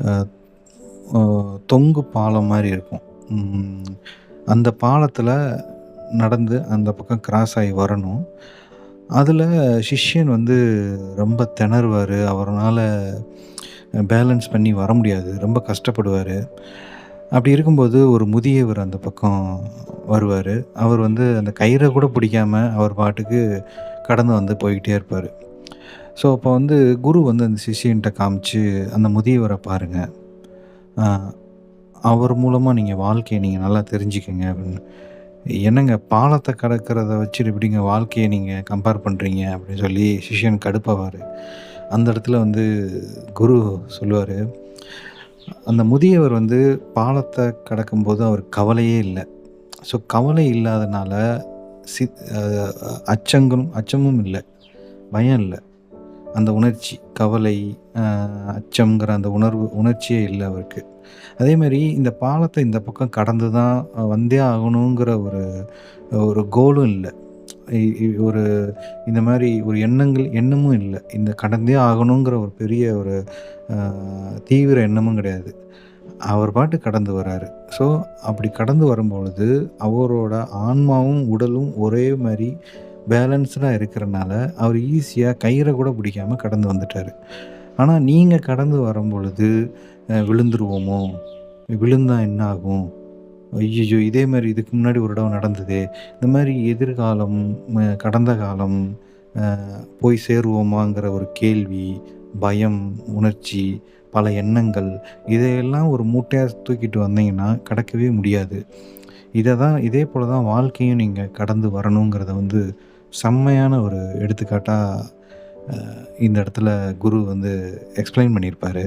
அ அ தொங்கு பாலம் மாரி இருக்கும். ம். அந்த பாலத்தில நடந்து அந்த பக்கம் கிராஸ் ஆயி வரணும். அதில சிஷ்யன் வந்து ரொம்ப திணறுவாரு. அவருனால பேலன்ஸ் பண்ணி வர முடியாது. ரொம்ப கஷ்டப்படுவாரு. அப்படி இருக்கும்போது ஒரு முதியவர் அந்த பக்கம் வருவாரு. அவர் வந்து அந்த கயிற கூட பிடிக்காம அவர் பாட்டுக்கு கடந்து வந்து போய்க்கிட்டே இருப்பாரு. ஸோ, அப்போ வந்து குரு வந்து அந்த சிஷ்யன்ட்ட காமிச்சு, "அந்த முதியவர பாருங்க. அ அவர் மூலமா நீங்க வாழ்க்கைய நீங்க நல்லா தெரிஞ்சுக்கங்க" அப்படின்னு. "என்னங்க பாலத்த கடக்கிறத வச்சுட்டு எப்படிங்க வாழ்க்கைய நீங்க கம்பேர் பண்றீங்க?" அப்படின்னு சொல்லி சிஷ்யன் கடுப்பாவாரு. அந்த இடத்துல வந்து குரு சொல்லுவாரு, "அந்த முதியவர் வந்து பாலத்த கடக்கும்போது அவருக்கு கவலையே இல்ல. ஸோ கவலை இல்லாதனால சித் அ அச்சமும் இல்ல. பயம் இல்ல. அந்த உணர்ச்சி, கவலை, அ அச்சம்ங்கிற அந்த உணர்ச்சியே இல்ல அவருக்கு. அதேமாரி இந்த பாலத்த இந்த பக்கம் கடந்து தான் வந்தே ஆகணுங்கிற ஒரு ஒரு கோலும் இல்ல. இ இ ஒரு இந்த மாரி ஒரு எண்ணமும் இல்ல. இந்த கடந்தே ஆகணுங்கிற ஒரு பெரிய ஒரு அ தீவிர எண்ணமும் கிடையாது. அவர் பாட்டுக்கு கடந்து வராரு. ஸோ, அப்படி கடந்து வரும்பொழுது, அவரோட ஆன்மாவும், உடலும் ஒரே மாரி பேலன்ஸ்டா இருக்கிறனால, அவர் ஈஸியா கயிற கூட பிடிக்காம கடந்து வந்துட்டாரு. ஆனா, நீங்க கடந்து வரும்பொழுது, விழுந்துருவோமோ! விழுந்தா என்ன ஆகும்? ஐய்யய்யோ! இதே மாரி இதுக்கு முன்னாடி ஒரு தடவ நடந்ததே! இந்த மாரி எதிர்காலம், கடந்த காலம், அ போய் சேருவோமாங்கிற ஒரு கேள்வி, பயம், உணர்ச்சி, பல எண்ணங்கள் இதையெல்லாம் ஒரு மூட்டையா தூக்கிட்டு வந்தீங்கன்னா, கடக்கவே முடியாது. இதே போல தான் வாழ்க்கையும் நீங்க கடந்து வரணுங்கிறத வந்து செம்மையான ஒரு எடுத்துக்காட்டா இந்த இடத்துல குரு வந்து எக்ஸ்ப்ளைன் பண்ணியிருப்பாரு.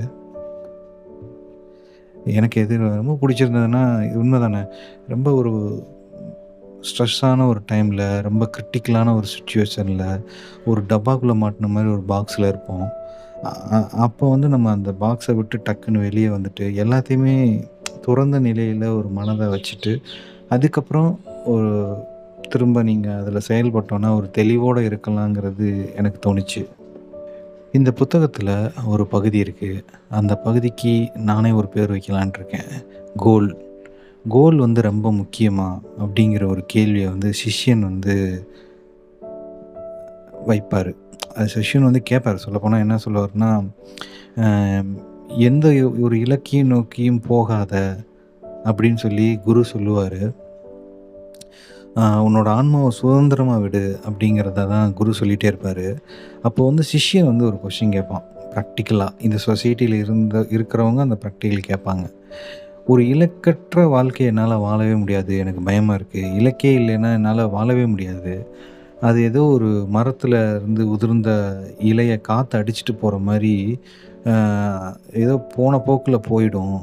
எனக்கு எது ரொம்ப பிடிச்சிருந்ததுன்னா, இது உண்மதானே. ரொம்ப ஒரு ஸ்ட்ரெஸ்ஸான ஒரு டைம்ல, ரொம்ப கிரிட்டிக்கலான ஒரு சிச்சுவேஷன்ல, ஒரு டப்பாக்குள்ள மாட்டுன மாரி ஒரு பாக்ஸ்ல இருப்போம். அ அ அப்போ வந்து நம்ம அந்த பாக்ஸ விட்டு டக்குன்னு வெளிய வந்துட்டு, எல்லாத்தையுமே துறந்த நிலையில ஒரு மனத வச்சுட்டு, அதுக்கப்புறம் ஒரு திரும்ப நீங்க அதில செயல்பட்டோம்னா, ஒரு தெளிவோட இருக்கலாங்கிறது எனக்கு தோணுச்சு. இந்த புத்தகத்தில ஒரு பகுதி இருக்கு. அந்த பகுதிக்கு நானே ஒரு பேர் வைக்கலான்ட்டு இருக்கேன். கோல். கோல் வந்து ரொம்ப முக்கியமா? அப்படிங்கிற ஒரு கேள்விய வந்து சிஷ்யன் வந்து வைப்பாரு. அது சிஷ்யன் வந்து கேட்பாரு. சொல்லப்போனா என்ன சொல்லுவாருன்னா, அ "எந்த ஒரு இலக்கையும் நோக்கியும் போகாத" அப்படின்னு சொல்லி குரு சொல்லுவாரு. "உன்னோட ஆன்மாவ சுதந்திரமா விடு" அப்படிங்கிறத தான் குரு சொல்லிட்டே இருப்பாரு. அப்போ வந்து சிஷ்யன் வந்து ஒரு கொஸ்டின் கேட்பான். பிராக்டிகலா இந்த சொசைட்டில இருக்கிறவங்க அந்த பிராக்டிகல் கேட்பாங்க. "ஒரு இலக்கற்ற வாழ்க்கைய என்னால வாழவே முடியாது. எனக்கு பயமா இருக்கு. இலக்கே இல்லைன்னா என்னால வாழவே முடியாது." அது ஏதோ ஒரு மரத்துல இருந்து உதிர்ந்த இலைய காத்து அடிச்சுட்டு போற மாரி, அ ஏதோ போன போக்குல போயிடும்.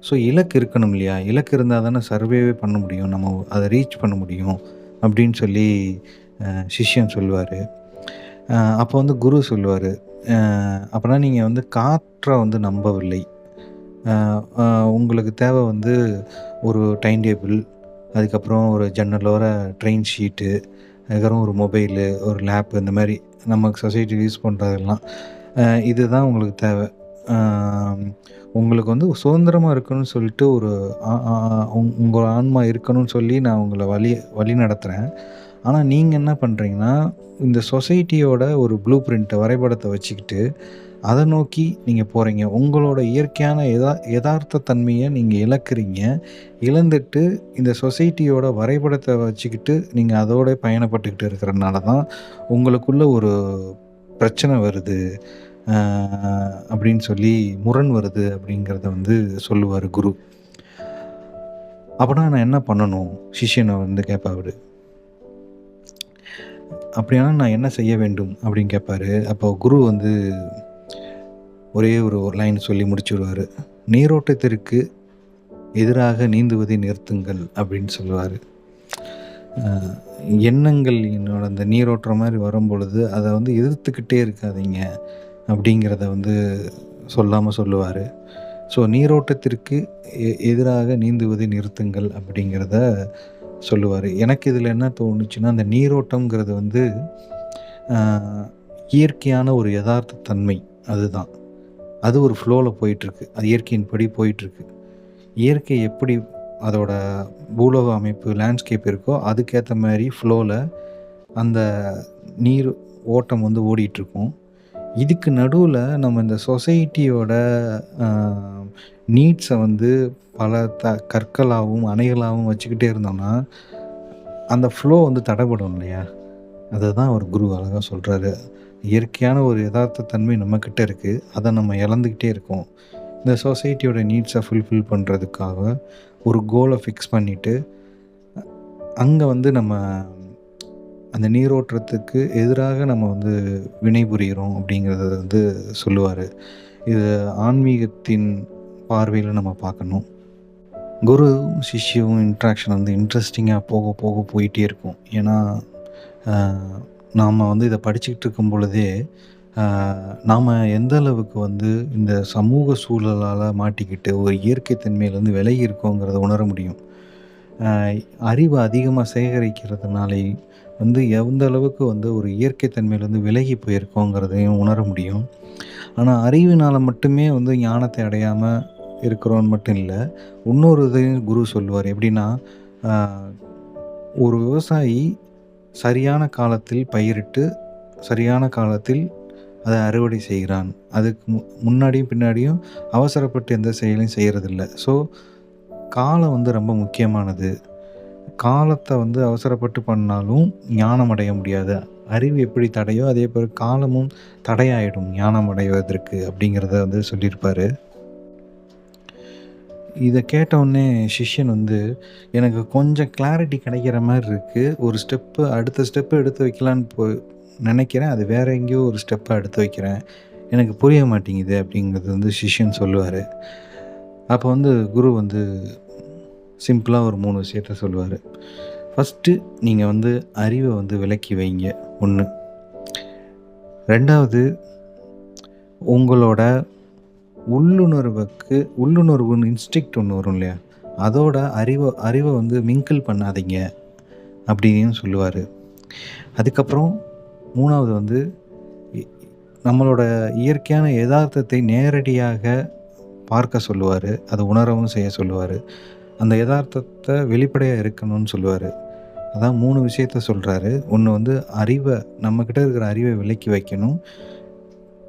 ஸோ இலக்கு இருக்கணும் இல்லையா? இலக்கு இருந்தா தானே சர்வைவே பண்ண முடியும். நம்ம அத ரீச் பண்ண முடியும். அப்படின்னு சொல்லி சிஷ்யன் சொல்லுவாரு. அப்போ வந்து குரு சொல்லுவாரு, அப்பன்னா நீங்க வந்து காற்ற வந்து நம்பவில்லை. அ அ உங்களுக்கு தேவ வந்து ஒரு டைம் டேபிள், அதுக்கப்புறம் ஒரு ஜன்னலோர ட்ரெயின் ஷீட்டு, அதுக்கப்புறம் ஒரு மொபைலு, ஒரு லேப் இந்த மாரி நமக்கு சொசைட்டி யூஸ் பண்ணுறதெல்லாம். இதுதான் உங்களுக்கு தேவை. அ உங்களுக்கு வந்து சுதந்திரமா இருக்கணும்னு சொல்லிட்டு ஒரு அ அ உங்க ஆன்மா இருக்கணும்னு சொல்லி நான் உங்கள வழி நடத்துறேன். ஆனா நீங்க என்ன பண்றீங்கன்னா, இந்த சொசைட்டியோட ஒரு ப்ளூ பிரிண்ட்ட வரைபடத்த வச்சுக்கிட்டு, அத நோக்கி நீங்க போறீங்க. உங்களோட இயற்கையான எதார்த்த தன்மைய நீங்க இழக்கிறீங்க. இழந்துட்டு இந்த சொசைட்டியோட வரைபடத்த வச்சுக்கிட்டு, நீங்க அதோட பயணப்பட்டுக்கிட்டு இருக்கிறனால தான், உங்களுக்குள்ள ஒரு பிரச்சனை வருது. அ அப்படின்னு சொல்லி முரண் வருது அப்படிங்கிறத வந்து சொல்லுவாரு குரு. அப்பன்னா நான் என்ன பண்ணணும்? சிஷ்யன வந்து கேட்பாரு. அப்படியானா நான் என்ன செய்ய வேண்டும்? அப்படின்னு கேட்பாரு. அப்போ குரு வந்து ஒரே ஒரு லைன் சொல்லி முடிச்சுருவாரு. நீரோட்டத்திற்கு எதிராக நீந்துவதை நிறுத்துங்கள் அப்படின்னு சொல்லுவாரு. அ எண்ணங்கள் என்னோட அந்த நீரோட்டம் மாரி வரும்பொழுது, அத வந்து எதிர்த்துக்கிட்டே இருக்காதீங்க அப்படிங்கிறத வந்து சொல்லாம சொல்லுவாரு. ஸோ நீரோட்டத்திற்கு எதிராக நீந்துவதை நிறுத்துங்கள் அப்படிங்கிறத சொல்லுவாரு. எனக்கு இதில என்ன தோணுச்சுன்னா, அந்த நீரோட்டம்ங்கிறது வந்து அ இயற்கையான ஒரு எதார்த்த தன்மை அதுதான். அது ஒரு ஃப்ளோல போயிட்டுருக்கு. அது இயற்கையின்படி போயிட்டுருக்கு. இயற்கை எப்படி அதோட பூலோக அமைப்பு, லேண்ட்ஸ்கேப் இருக்கோ, அதுக்கேத்த மாரி ஃப்ளோல அந்த நீர் ஓட்டம் வந்து ஓடிட்டுருக்கும். இதுக்கு நடுவுல நம்ம இந்த சொசைட்டியோட அ நீட்ஸ வந்து பல கற்களாவும், அணைகளாவும் வச்சுக்கிட்டே இருந்தோம்னா, அந்த ஃப்ளோ வந்து தடைபடும் இல்லையா? அததான் ஒரு குரு அழகா சொல்றாரு. இயற்கையான ஒரு எதார்த்த தன்மை நம்மகிட்ட இருக்கு. அத நம்ம இழந்துக்கிட்டே இருக்கோம். இந்த சொசைட்டியோட நீட்ஸ ஃபுல்ஃபில் பண்றதுக்காக ஒரு கோல ஃபிக்ஸ் பண்ணிட்டு, அங்க வந்து நம்ம அந்த நீரோற்றத்துக்கு எதிராக நம்ம வந்து வினைபுரிகிறோம் அப்படிங்கிறத வந்து சொல்லுவாரு. இது ஆன்மீகத்தின் பார்வையில நம்ம பார்க்கணும். குரு, சிஷ்யவும் இன்ட்ராக்ஷன் வந்து இன்ட்ரஸ்டிங்கா போக போக போயிட்டே இருக்கும். ஏன்னா, அ நாம வந்து இத படிச்சுக்கிட்டு இருக்கும் பொழுதே, அ நாம எந்த அளவுக்கு வந்து இந்த சமூக சூழலால மாட்டிக்கிட்டு ஒரு இயற்கை தன்மையிலேருந்து விலகி இருக்கோங்கிறத உணர முடியும். அ அறிவு அதிகமா சேகரிக்கிறதுனாலே வந்து எந்த அளவுக்கு வந்து ஒரு இயற்கை தன்மையிலேருந்து விலகி போயிருக்கோங்கிறதையும் உணர முடியும். ஆனா அறிவினால மட்டுமே வந்து ஞானத்தை அடையாம இருக்கிறோன்னு மட்டும் இல்ல. இன்னொரு இதையும் குரு சொல்லுவாரு. எப்படின்னா, அ ஒரு விவசாயி சரியான காலத்தில் பயிரிட்டு, சரியான காலத்தில் அத அறுவடை செய்கிறான். அதுக்கு முன்னாடியும், பின்னாடியும் அவசரப்பட்டு எந்த செயலையும் செய்றதில்ல. ஸோ, காலம் வந்து ரொம்ப முக்கியமானது. காலத்த வந்து அவசரப்பட்டு பண்ணாலும் ஞானம் அடைய முடியாது. அறிவு எப்படி தடையோ, அதேபோல காலமும் தடையாயிடும் ஞானம் அடைவதற்கு அப்படிங்கிறத வந்து சொல்லியிருப்பாரு. இத கேட்டவுனே சிஷ்யன் வந்து, எனக்கு கொஞ்சம் கிளாரிட்டி கிடைக்கிற மாரி இருக்கு. ஒரு அடுத்த ஸ்டெப்பு எடுத்து வைக்கலான்னு நெனைக்கிறேன். அது வேற எங்கேயோ ஒரு ஸ்டெப்ப எடுத்து வைக்கிறேன். எனக்கு புரிய மாட்டேங்குது அப்படிங்கிறது வந்து சிஷ்யன் சொல்லுவாரு. அப்போ வந்து குரு வந்து சிம்பிளா ஒரு 3 விஷயத்த சொல்லுவாரு. ஃபர்ஸ்ட்டு நீங்க வந்து அறிவ வந்து விலக்கி வைங்க 1. 2வது உங்களோட உள்ளுணர்வு இன்ஸ்டிங்க்ட் ஒண்ணு வரும் இல்லையா? அதோட அறிவ வந்து மிங்கிள் பண்ணாதீங்க அப்படின்னு சொல்லுவாரு. அதுக்கப்புறம் 3வது வந்து இ நம்மளோட இயற்கையான எதார்த்தத்தை நேரடியாக பார்க்க சொல்லுவாரு. அத உணரவும் செய்ய சொல்லுவாரு. அந்த எதார்த்தத்த வெளிப்படையா இருக்கணும்னு சொல்லுவாரு. அதான் 3 விஷயத்த சொல்றாரு. ஒண்ணு வந்து நம்மகிட்ட இருக்கிற அறிவ விலக்கி வைக்கணும்.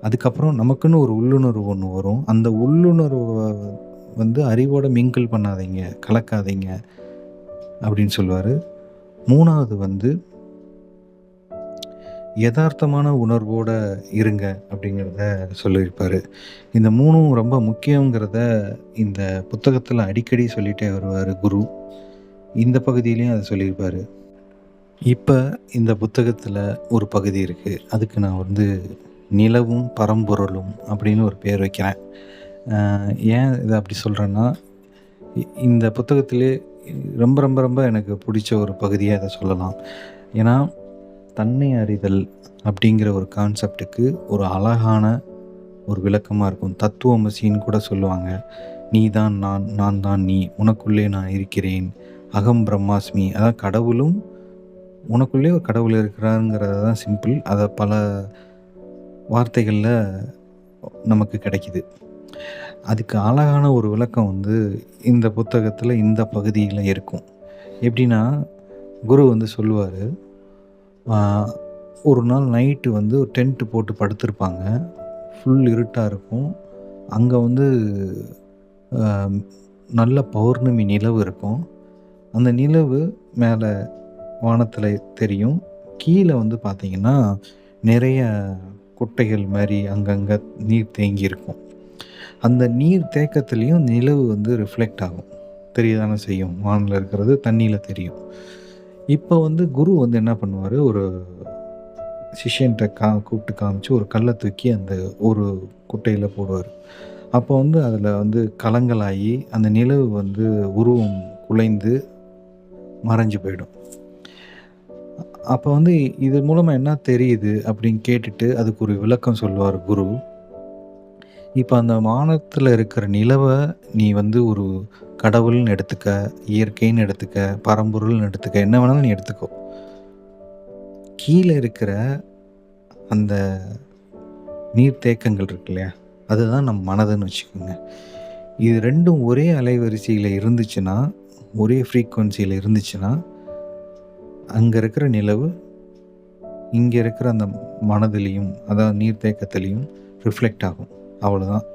அதுக்கப்புறம் நமக்குன்னு ஒரு உள்ளுணர்வு ஒண்ணு வரும். அந்த உள்ளுணர்வ வந்து அறிவோட மிங்கிள் பண்ணாதீங்க, கலக்காதீங்க அப்படின்னு சொல்லுவாரு. 3வது வந்து எதார்த்தமான உணர்வோட இருங்க அப்படிங்கிறத சொல்லியிருப்பாரு. இந்த 3ம் ரொம்ப முக்கியங்கிறத இந்த புத்தகத்துல அடிக்கடி சொல்லிட்டே வருவாரு குரு. இந்த பகுதியிலயும் அத சொல்லியிருப்பாரு. இப்ப இந்த புத்தகத்துல ஒரு பகுதி இருக்கு. அதுக்கு நான் வந்து நிலவும் பரம்பொருளும் அப்படின்னு ஒரு பேர் வைக்கிறேன். ஏன் இத அப்படி சொல்றேன்னா, இந்த புத்தகத்திலே ரொம்ப ரொம்ப ரொம்ப எனக்கு பிடிச்ச ஒரு பகுதியா இத சொல்லலாம். ஏன்னா, தன்னை அறிதல் அப்படிங்கிற ஒரு கான்செப்ட்டுக்கு ஒரு அழகான ஒரு விளக்கமா இருக்கும். தத்துவமசின்னு கூட சொல்லுவாங்க. "நீ தான் நான், நான் தான் நீ, உனக்குள்ளே நான் இருக்கிறேன். அகம் பிரம்மாஸ்மி." அதாவது கடவுளும் உனக்குள்ளேயே ஒரு கடவுள் இருக்கிறாருங்கிறது தான் சிம்பிள். அத பல வார்த்தைகள்ல நமக்கு கிடைக்குது. அதுக்கு அழகான ஒரு விளக்கம் வந்து இந்த புத்தகத்துல இந்த பகுதியில இருக்கும். எப்படின்னா, குரு வந்து சொல்லுவாரு, ஆ ஒரு நாள் நைட்டு வந்து ஒரு டென்ட் போட்டு படுத்திருப்பாங்க. ஃபுல் இருட்டா இருக்கும். அங்க வந்து அ நல்ல பௌர்ணமி நிலவு இருக்கும். அந்த நிலவு மேல வானத்தில தெரியும். கீழ வந்து பார்த்தீங்கன்னா, நிறைய குட்டைகள் மாரி அங்கங்க நீர் தேங்கி இருக்கும். அந்த நீர் தேக்கத்திலயும் நிலவு வந்து ரிஃப்ளெக்ட் ஆகும். தெரிய தானே செய்யும். வான்ல இருக்கிறது தண்ணீல தெரியும். இப்ப வந்து குரு வந்து என்ன பண்ணுவாரு, ஒரு சிஷ்யன்ட்ட கூப்பிட்டு காமிச்சு ஒரு கல்ல தூக்கி அந்த ஒரு குட்டையில போடுவாரு. அப்போ வந்து அதில வந்து கலங்களாகி அந்த நிலவு வந்து உருவம் குலைந்து மறைஞ்சு போயிடும். அப்போ வந்து இது மூலமா என்ன தெரியுது அப்படின்னு கேட்டுட்டு அதுக்கு ஒரு விளக்கம் சொல்லுவாரு குரு. இப்ப அந்த வானத்துல இருக்கிற நிலவ நீ வந்து ஒரு கடவுள்னு எடுத்துக்க, இயற்கைன்னு எடுத்துக்க, பரம்பொருள்னு எடுத்துக்க, என்ன வேணாலும் நீ எடுத்துக்கோ. கீழ இருக்கிற அந்த நீர்த்தேக்கங்கள் இருக்கு இல்லையா? அதுதான் நம் மனதுன்னு வச்சுக்கோங்க. இது 2ம் ஒரே அலைவரிசையில இருந்துச்சுன்னா, ஒரே ஃப்ரீக்வன்சியில இருந்துச்சுன்னா, அங்க இருக்கிற நிலவு, இங்க இருக்கிற அந்த மனதிலயும், அதாவது நீர்த்தேக்கத்திலயும் ரிஃப்ளெக்ட் ஆகும். அவ்வளோதான்.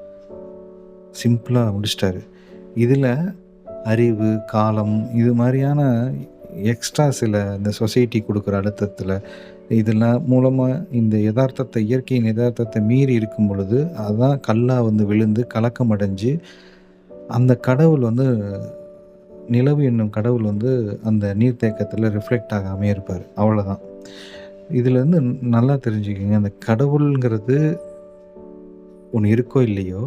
சிம்பிளா முடிச்சுட்டாரு. இதுல அறிவு, காலம் இது மாரியான எக்ஸ்ட்ரா சில இந்த சொசைட்டி குடுக்குற அழுத்தத்தில, இதெல்லாம் மூலமா இந்த எதார்த்தத்த இயற்கையின் எதார்த்தத்த மீறி இருக்கும் பொழுது, அதான் கல்லா வந்து விழுந்து கலக்கம் அடைஞ்சு, அந்த கடவுள் வந்து நிலவு என்னும் கடவுள் வந்து அந்த நீர்த்தேக்கத்தில ரிஃப்ளெக்ட் ஆகாமயே இருப்பாரு. அவ்வளோதான். இதுலருந்து நல்லா தெரிஞ்சுக்கங்க. அந்த கடவுள்ங்கிறது ஒண்ணு இருக்கோ இல்லையோ,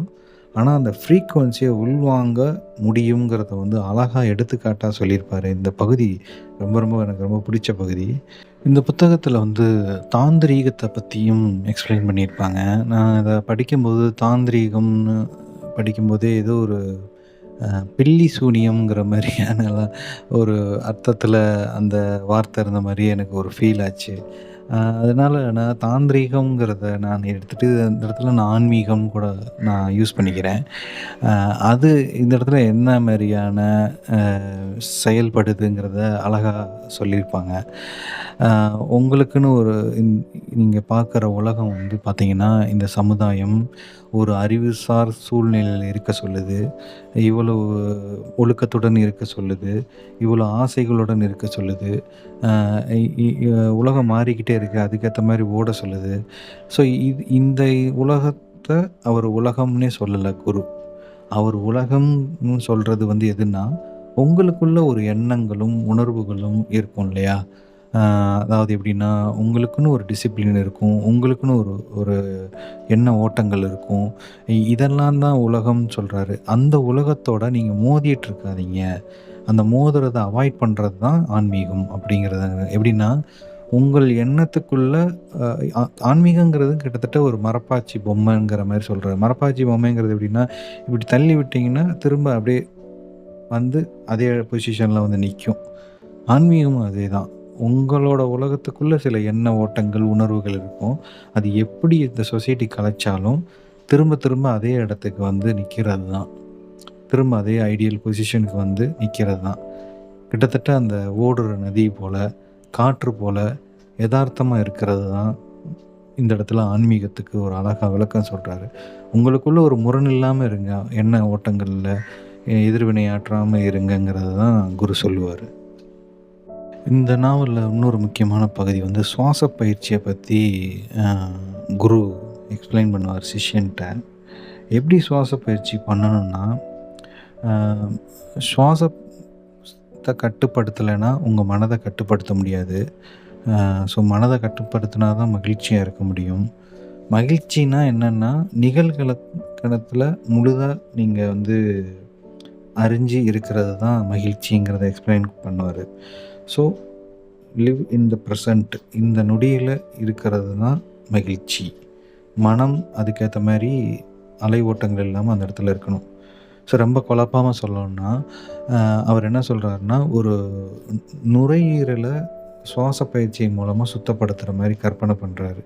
ஆனா அந்த ஃப்ரீக்வன்சிய உள்வாங்க முடியுங்கிறத வந்து அழகா எடுத்துக்காட்டா சொல்லியிருப்பாரு. இந்த பகுதி ரொம்ப ரொம்ப எனக்கு ரொம்ப பிடிச்ச பகுதி. இந்த புத்தகத்தில வந்து தாந்திரீகத்த பத்தியும் எக்ஸ்பிளைன் பண்ணியிருப்பாங்க. நான் இத படிக்கும்போது தாந்திரீகம்னு படிக்கும்போதே ஏதோ ஒரு பில்லி சூனியம்ங்கிற மாரியானலாம் ஒரு அர்த்தத்தில அந்த வார்த்தை இருந்த மாரியே எனக்கு ஒரு ஃபீல் ஆச்சு. அதனால நான் தாந்திரீகம்ங்கிறத நான் எடுத்துட்டு இந்த இடத்துல நான் ஆன்மீகம் கூட நான் யூஸ் பண்ணிக்கிறேன். அ அது இந்த இடத்துல என்ன மாரியான அ செயல்படுதுங்கிறத அழகா சொல்லியிருப்பாங்க. அ உங்களுக்குன்னு ஒரு நீங்க பார்க்குற உலகம் வந்து பார்த்தீங்கன்னா, இந்த சமுதாயம் ஒரு அறிவுசார் சூழ்நிலையில இருக்க சொல்லுது. இவ்வளவு ஒழுக்கத்துடன் இருக்க சொல்லுது. இவ்வளோ ஆசைகளுடன் இருக்க சொல்லுது. அ இ இ உலகம் மாறிக்கிட்டே இருக்கு. அதுக்கேத்த மாரி ஓட சொல்லுது. ஸோ இந்த உலகத்த அவர் உலகம்னே சொல்லல குரு. அவர் உலகம்னு சொல்றது வந்து எதுன்னா, உங்களுக்குள்ள ஒரு எண்ணங்களும், உணர்வுகளும் இருக்கும் இல்லையா? அ அதாவது எப்படின்னா, உங்களுக்குன்னு ஒரு டிசிப்ளின் இருக்கும். உங்களுக்குன்னு ஒரு ஒரு எண்ண ஓட்டங்கள் இருக்கும். இதெல்லாம் தான் உலகம்னு சொல்றாரு. அந்த உலகத்தோட நீங்க மோதிட்டு இருக்காதீங்க. அந்த மோதுறத அவாய்ட் பண்றது தான் ஆன்மீகம் அப்படிங்கிறதுங்க. எப்படின்னா, உங்கள் எண்ணத்துக்குள்ள அ ஆ ஆன்மீகங்கிறது கிட்டத்தட்ட ஒரு மரப்பாச்சி பொம்மைங்கிற மாரி சொல்றாரு. மரப்பாச்சி பொம்மைங்கிறது எப்படின்னா, இப்படி தள்ளி விட்டீங்கன்னா, திரும்ப அப்படியே வந்து அதே பொசிஷன்ல வந்து நிக்கும். ஆன்மீகமும் அதேதான். உங்களோட உலகத்துக்குள்ள சில எண்ண ஓட்டங்கள், உணர்வுகள் இருக்கும். அது எப்படி இந்த சொசைட்டி கலைச்சாலும், திரும்ப திரும்ப அதே இடத்துக்கு வந்து நிக்கிறது தான். திரும்ப அதே ஐடியல் பொசிஷனுக்கு வந்து நிக்கிறது தான். கிட்டத்தட்ட அந்த ஓடுற நதி போல, காற்று போல எதார்த்தமா இருக்கிறது தான் இந்த இடத்துல ஆன்மீகத்துக்கு ஒரு அழகா விளக்கம் சொல்றாரு. உங்களுக்குள்ள ஒரு முரண் இல்லாம இருங்க. எண்ண ஓட்டங்கள்ல எதிர்வினை ஆற்றாம இருங்கங்கிறது தான் குரு சொல்லுவாரு. இந்த நாவல்ல இன்னொரு முக்கியமான பகுதி வந்து சுவாச பயிற்சிய பத்தி அ குரு எக்ஸ்பிளைன் பண்ணுவார் சிஷ்யன்ட்ட. எப்படி சுவாச பயிற்சி பண்ணணும்னா, அ சுவாசத்த கட்டுப்படுத்தலைன்னா, உங்க மனத கட்டுப்படுத்த முடியாது. ஸோ மனத கட்டுப்படுத்தினா தான் மகிழ்ச்சியா இருக்க முடியும். மகிழ்ச்சினா என்னன்னா, கணத்துல முழுதா நீங்க வந்து அறிஞ்சு இருக்கிறது தான் மகிழ்ச்சிங்கிறத எக்ஸ்பிளைன் பண்ணுவாரு. So live in the present இந்த நொடியில இருக்கிறது தான் மகிழ்ச்சி. மனம் அதுக்கேத்த மாரி அலை ஓட்டங்கள் இல்லாம அந்த இடத்துல இருக்கணும். ஸோ ரொம்ப குழப்பாம சொல்லணும்னா, அ அவர் என்ன சொல்றாருன்னா, ஒரு நுரையீரல சுவாச பயிற்சியின் மூலமா சுத்தப்படுத்துற மாரி கற்பனை பண்றாரு.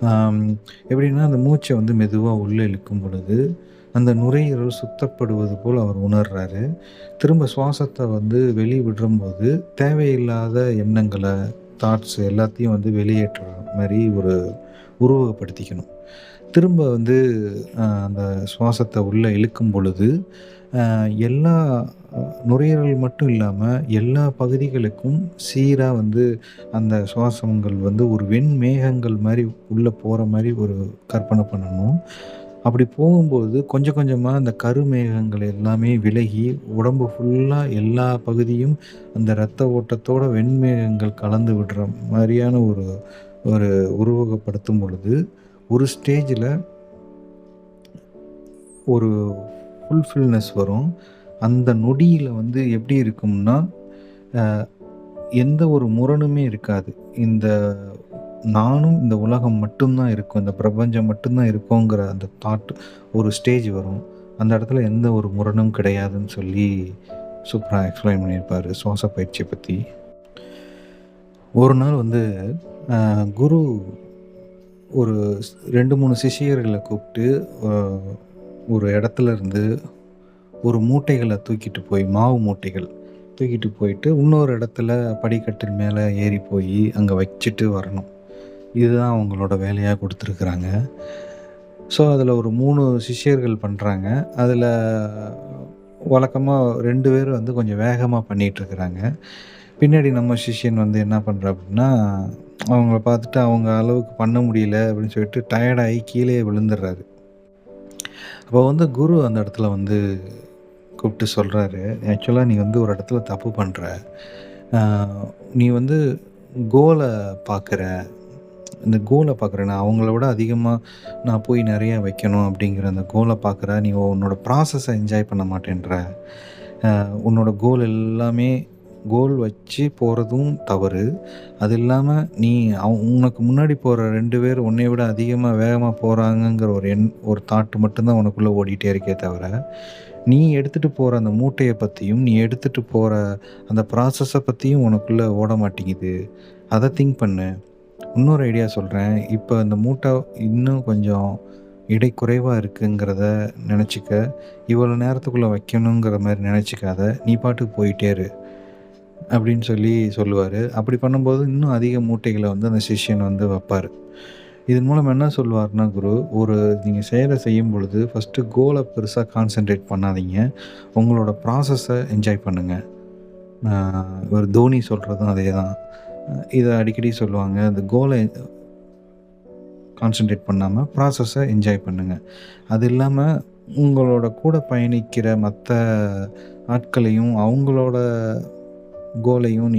ஆம் எப்படின்னா, அந்த மூச்ச வந்து மெதுவா உள்ள இழுக்கும் பொழுது, அந்த நுரையீரல் சுத்தப்படுவது போல் அவர் உணர்றாரு. திரும்ப சுவாசத்த வந்து வெளிய விடும்போது, தேவையில்லாத எண்ணங்கள, தாட்ஸ் எல்லாத்தையும் வந்து வெளியேற்றுற மாரி ஒரு உருவகப்படுத்திக்கணும். திரும்ப வந்து அந்த சுவாசத்த உள்ள இழுக்கும் பொழுது, எல்லா நுரையீரல் மட்டும் இல்லாம, எல்லா பகுதிகளுக்கும் சீரா வந்து அந்த சுவாசங்கள் வந்து ஒரு வெண்மேகங்கள் மாரி உள்ள போற மாரி ஒரு கற்பனை பண்ணணும். அப்படி போகும்போது கொஞ்சம் கொஞ்சமா அந்த கருமேகங்கள் எல்லாமே விலகி, உடம்பு ஃபுல்லா எல்லா பகுதியும் அந்த இரத்த ஓட்டத்தோட வெண்மேகங்கள் கலந்து விடுற மாரியான ஒரு ஒரு உருவகப்படுத்தும் பொழுது, ஒரு ஸ்டேஜில ஒரு ஃபுல்ஃபில்னஸ் வரும். அந்த நொடியில வந்து எப்படி இருக்கும்னா, அ எந்த ஒரு முரணுமே இருக்காது. இந்த நானும், இந்த உலகம் மட்டும் தான் இருக்கும். இந்த பிரபஞ்சம் மட்டும் தான் இருக்குங்கிற அந்த தாட் ஒரு ஸ்டேஜ் வரும். அந்த இடத்துல எந்த ஒரு முரணும் கிடையாதுன்னு சொல்லி சூப்பரா எக்ஸ்பிளைன் பண்ணியிருப்பாரு, சுவாச பயிற்சிய பத்தி. ஒரு நாள் வந்து குரு ஒரு 2, 3 சிஷ்யர்கள கூப்ட்டு அ ஒரு இடத்துல இருந்து ஒரு மூட்டைகள தூக்கிட்டு போய் மாவு மூட்டைகள் தூக்கிட்டு போயிட்டு, இன்னொரு இடத்துல படிக்கட்டின் மேல ஏறி போயி அங்க வச்சுட்டு வரணும். இதுதான் அவங்களோட வேலையா குடுத்துருக்குறாங்க. ஸோ, அதில ஒரு 3 சிஷ்யர்கள் பண்றாங்க. அதில வழக்கமா 2 பேர் வந்து கொஞ்சம் வேகமா பண்ணிட்டுருக்குறாங்க. பின்னாடி நம்ம சிஷ்யன் வந்து என்ன பண்றாப்டின்னா, அவங்கள பார்த்துட்டு அவங்க அளவுக்கு பண்ண முடியல அப்படின்னு சொல்லிட்டு டயர்டாயி கீழயே விழுந்துர்றாரு. அப்போ வந்து குரு அந்த இடத்துல வந்து கூப்பிட்டு சொல்றாரு, "ஆக்சுவலா நீ வந்து ஒரு இடத்துல தப்பு பண்ற. அ நீ வந்து கோல பார்க்குற. இந்த கோல பார்க்குற. நான் அவங்கள விட அதிகமா நான் போய் நெறைய வைக்கணும் அப்படிங்கிற அந்த கோல பார்க்குற. நீ உன்னோட ப்ராசஸ என்ஜாய் பண்ண மாட்டேன்ற. உன்னோட கோல் எல்லாமே கோல் வச்சு போறதும் தவறு. அது இல்லாம நீ உனக்கு முன்னாடி போற 2 பேர் உன்னைய விட அதிகமா வேகமா போறாங்கங்கிற ஒரு தாட் மட்டும் தான் உனக்குள்ள ஓடிட்டே இருக்கே தவிர, நீ எடுத்துட்டு போற அந்த மூட்டைய பத்தியும், நீ எடுத்துட்டு போற அந்த ப்ராசஸ பத்தியும் உனக்குள்ள ஓட மாட்டேங்குது. அத திங்க் பண்ணு. இன்னொரு ஐடியா சொல்றேன். இப்ப இந்த மூட்டை இன்னும் கொஞ்சம் எடை குறைவா இருக்குங்கிறத நெனச்சுக்க. இவ்வளோ நேரத்துக்குள்ள வைக்கணுங்கிற மாரி நெனச்சுக்காத. நீ பாட்டுக்கு போயிட்டே இரு. அப்படின்னு சொல்லி சொல்லுவாரு. அப்படி பண்ணும்போது இன்னும் அதிக மூட்டைகள வந்து அந்த சிஷ்யன் வந்து வப்பாரு. இதன் மூலம் என்ன சொல்லுவாருன்னா குரு, நீங்க செயல செய்யும் பொழுது ஃபர்ஸ்ட்டு கோல பெருசா கான்சன்ட்ரேட் பண்ணாதீங்க. உங்களோட ப்ராசஸ என்ஜாய் பண்ணுங்க. ஒரு தோனி சொல்றதும் அதேதான். இத அடிக்கடி சொல்லுவாங்க. அந்த கோல கான்சன்ட்ரேட் பண்ணாம ப்ராசஸ என்ஜாய் பண்ணுங்க. அது இல்லாம உங்களோட கூட பயணிக்கிற மத்த ஆட்களையும், அவங்களோட கோலையும்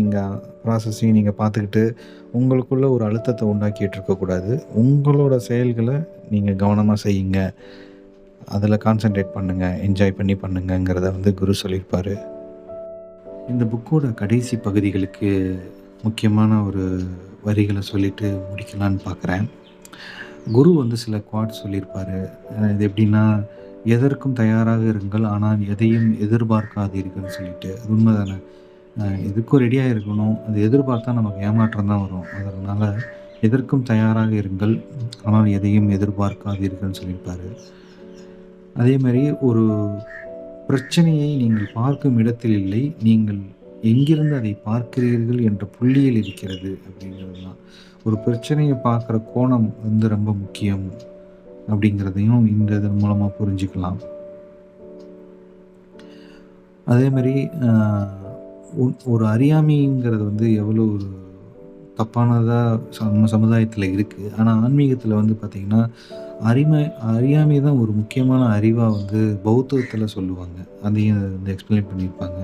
ப்ராசஸையும் நீங்க பார்த்துக்கிட்டு, உங்களுக்குள்ள ஒரு அழுத்தத்த உண்டாக்கிட்டு இருக்கக்கூடாது. உங்களோட செயல்கள நீங்க கவனமா செய்யுங்க. அதில கான்சன்ட்ரேட் பண்ணுங்க. என்ஜாய் பண்ணி பண்ணுங்கங்கிறத வந்து குரு சொல்லியிருப்பாரு. இந்த புக்கோட கடைசி பகுதிகளுக்கு முக்கியமான ஒரு வரிகள சொல்லிட்டு முடிக்கலான்னு பார்க்குறேன். குரு வந்து சில குவாட்ஸ் சொல்லியிருப்பாரு. இது எப்படின்னா, "எதற்கும் தயாராக இருங்கள். ஆனால் எதையும் எதிர்பார்க்காதீர்கள்ன்னு" சொல்லிட்டு. அது உண்மதானே. எதுக்கும் ரெடியா இருக்கணும். அது எதிர்பார்த்தா நமக்கு ஏமாற்றம் தான் வரும். அதனால எதற்கும் தயாராக இருங்கள். ஆனால் எதையும் எதிர்பார்க்காதீர்கள்ன்னு சொல்லியிருப்பாரு. அதேமாரி ஒரு பிரச்சனையை நீங்கள் பார்க்கும் இடத்தில் இல்லை. நீங்கள் எங்கிருந்து அதை பார்க்கிறீர்கள் என்ற புள்ளியில் இருக்கிறது அப்படிங்கிறது தான். ஒரு பிரச்சனைய பார்க்குற கோணம் வந்து ரொம்ப முக்கியம் அப்படிங்கிறதையும் இந்த இதன் மூலமா புரிஞ்சுக்கலாம். அதேமாரி அ ஒரு அறியாமைங்கிறது வந்து எவ்வளோ ஒரு தப்பானதா நம்ம சமுதாயத்தில இருக்கு. ஆனா ஆன்மீகத்தில வந்து பார்த்தீங்கன்னா, அறியாமை தான் ஒரு முக்கியமான அறிவா வந்து பௌத்தத்தில சொல்லுவாங்க. அதையும் வந்து எக்ஸ்பிளைன் பண்ணியிருப்பாங்க.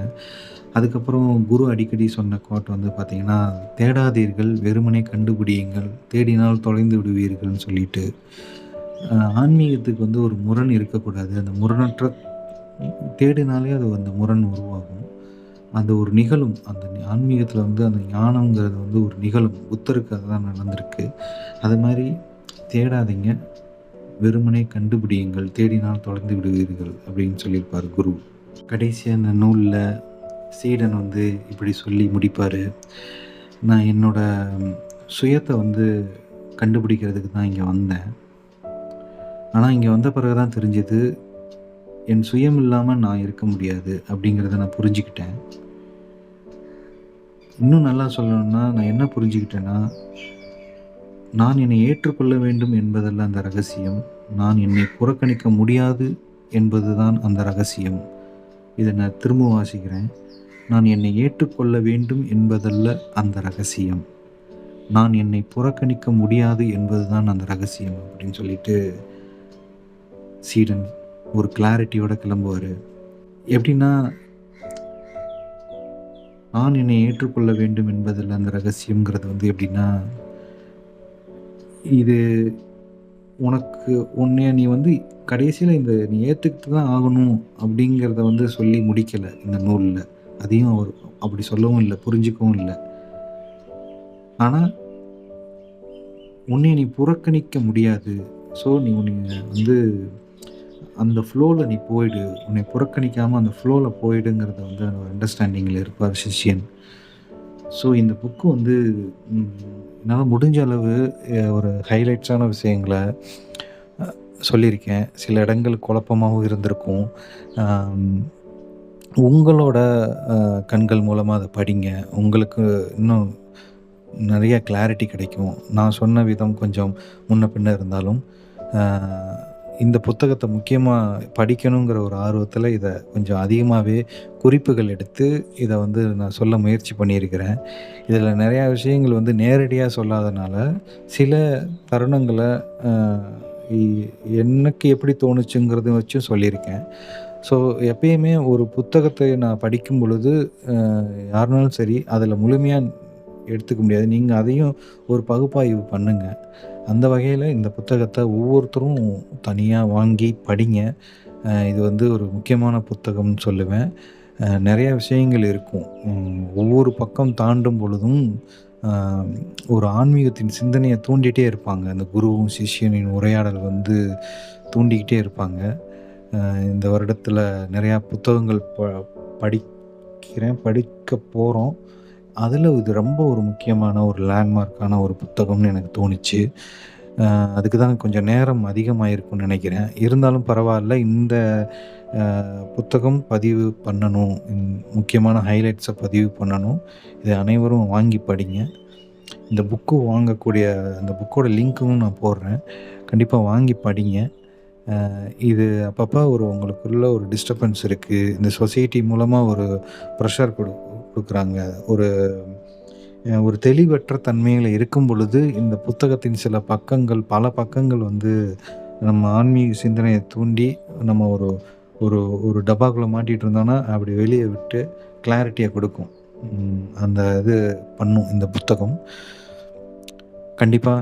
அதுக்கப்புறம் குரு அடிக்கடி சொன்ன கோட் வந்து பார்த்தீங்கன்னா, "தேடாதீர்கள், வெறுமனே கண்டுபிடியுங்கள். தேடினால் தொலைந்து விடுவீர்கள்ன்னு" சொல்லிட்டு. ஆன்மீகத்துக்கு வந்து ஒரு முரண் இருக்கக்கூடாது. அந்த முரணற்ற தேடினாலே அது அந்த முரண் உருவாகும். அந்த ஒரு நிகழும். அந்த ஆன்மீகத்தில வந்து அந்த ஞானம்ங்கிறது வந்து ஒரு நிகழும். புத்தருக்கு அதுதான் நடந்திருக்கு. அது மாரி தேடாதீங்க. வெறுமனே கண்டுபிடியுங்கள். தேடினால் தொலைந்து விடுவீர்கள் அப்படின்னு சொல்லியிருப்பார் குரு. கடைசியா அந்த நூல்ல சீடன் வந்து இப்படி சொல்லி முடிப்பாரு. நான் என்னோட சுயத்த வந்து கண்டுபிடிக்கிறதுக்கு தான் இங்க வந்தேன். ஆனா, இங்க வந்த பிறகு தான் தெரிஞ்சது, என் சுயம் இல்லாம நான் இருக்க முடியாது அப்படிங்கிறத நான் புரிஞ்சுக்கிட்டேன். இன்னும் நல்லா சொல்லணும்னா, நான் என்ன புரிஞ்சுக்கிட்டேன்னா, நான் என்னை ஏற்றுக்கொள்ள வேண்டும் என்பதல்ல அந்த ரகசியம். நான் என்னை புறக்கணிக்க முடியாது என்பதுதான் அந்த ரகசியம். இத நான் திரும்ப வாசிக்கிறேன். நான் என்னை ஏற்றுக்கொள்ள வேண்டும் என்பதல்ல அந்த ரகசியம். நான் என்னை புறக்கணிக்க முடியாது என்பதுதான் அந்த ரகசியம் அப்படின்னு சொல்லிட்டு சீடன் ஒரு கிளாரிட்டியோட கிளம்புவாரு. எப்படின்னா, நான் என்னை ஏற்றுக்கொள்ள வேண்டும் என்பதில் அந்த ரகசியம்ங்கிறது வந்து எப்படின்னா, இது உனக்கு உன்னைய நீ வந்து கடைசியில இந்த நீ ஏத்துக்கிட்டு தான் ஆகணும் அப்படிங்கிறத வந்து சொல்லி முடிக்கல இந்த நூல்ல. அதையும் அவர் அப்படி சொல்லவும் இல்ல, புரிஞ்சுக்கவும் இல்ல. ஆனா, உன்னைய நீ புறக்கணிக்க முடியாது. ஸோ, நீ உன்னைய வந்து அந்த ஃப்ளோல நீ போயிடு. உன்னை புறக்கணிக்காம அந்த ஃப்ளோல போயிடுங்கிறத வந்து ஒரு அண்டர்ஸ்டாண்டிங்கில இருப்பார் சிஷ்யன். ஸோ, இந்த புக்கு வந்து ம் என்னால முடிஞ்ச அளவு ஒரு ஹைலைட்ஸான விஷயங்கள அ சொல்லியிருக்கேன். சில இடங்கள் குழப்பமாவும் இருந்திருக்கும். அம் உங்களோட கண்கள் மூலமா அத படிங்க. உங்களுக்கு இன்னும் நெறைய கிளாரிட்டி கிடைக்கும். நான் சொன்ன விதம் கொஞ்சம் முன்ன பின்ன இருந்தாலும், அ இந்த புத்தகத்த முக்கியமா படிக்கணுங்கிற ஒரு ஆர்வத்தில இத கொஞ்சம் அதிகமாவே குறிப்புகள் எடுத்து, இத வந்து நான் சொல்ல முயற்சி பண்ணியிருக்கிறேன். இதில நெறையா விஷயங்கள் வந்து நேரடியா சொல்லாதனால, சில தருணங்கள அ இ எனக்கு எப்படி தோணுச்சுங்கிறத வச்சும் சொல்லியிருக்கேன். ஸோ, எப்பயுமே ஒரு புத்தகத்தை நான் படிக்கும் பொழுது, அ யாருனாலும் சரி, அதில முழுமையா எடுத்துக்க முடியாது. நீங்க அதையும் ஒரு பகுப்பாய்வு பண்ணுங்க. அந்த வகையில இந்த புத்தகத்த ஒவ்வொருத்தரும் தனியா வாங்கி படிங்க. இது வந்து ஒரு முக்கியமான புத்தகம்னு சொல்லுவேன். நெறைய விஷயங்கள் இருக்கும். ஒவ்வொரு பக்கம் தாண்டும் பொழுதும், அ ஒரு ஆன்மீகத்தின் சிந்தனைய தூண்டிட்டே இருப்பாங்க. அந்த குருவும், சிஷ்யனின் உரையாடல் வந்து தூண்டிக்கிட்டே இருப்பாங்க. இந்த வருடத்தில நெறையா புத்தகங்கள் படிக்கிறேன், படிக்க போறோம். அதில இது ரொம்ப ஒரு முக்கியமான ஒரு லேண்ட்மார்க்கான ஒரு புத்தகம்னு எனக்கு தோணுச்சு. அதுக்கு தான் கொஞ்சம் நேரம் அதிகமாயிருக்கும்னு நெனைக்கிறேன். இருந்தாலும் பரவால்ல. இந்த புத்தகம் பதிவு பண்ணணும். முக்கியமான ஹைலைட்ஸ பதிவு பண்ணணும். இத அனைவரும் வாங்கி படிங்க. இந்த புக்கு வாங்கக்கூடிய அந்த புக்கோட லிங்க்கும் நான் போடுறேன். கண்டிப்பா வாங்கி படிங்க. இது அப்பப்ப உங்களுக்குள்ள ஒரு டிஸ்டர்பன்ஸ் இருக்கு. இந்த சொசைட்டி மூலமா ஒரு ப்ரெஷர் குடுக்குறாங்க. ஒரு ஒரு தெளிவற்ற தன்மையில இருக்கும் பொழுது, இந்த புத்தகத்தின் சில பக்கங்கள், பல பக்கங்கள் வந்து நம்ம ஆன்மீக சிந்தனைய தூண்டி, நம்ம ஒரு ஒரு ஒரு டப்பாக்குள்ள மாட்டிட்டு இருந்தோம்னா, அப்படி வெளிய விட்டு கிளாரிட்டிய குடுக்கும். அந்த இது பண்ணும் இந்த புத்தகம். கண்டிப்பா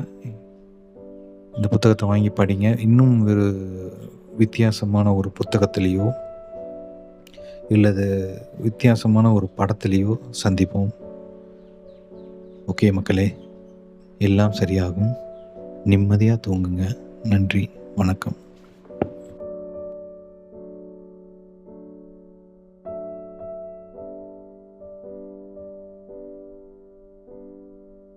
இந்த புத்தகத்த வாங்கி படிங்க. இன்னும் ஒரு வித்தியாசமான ஒரு புத்தகத்திலயோ, இல்லது வித்தியாசமான ஒரு படத்திலயோ சந்திப்போம். ஓகே மக்களே! எல்லாம் சரியாகும். நிம்மதியா தூங்குங்க. நன்றி. வணக்கம்.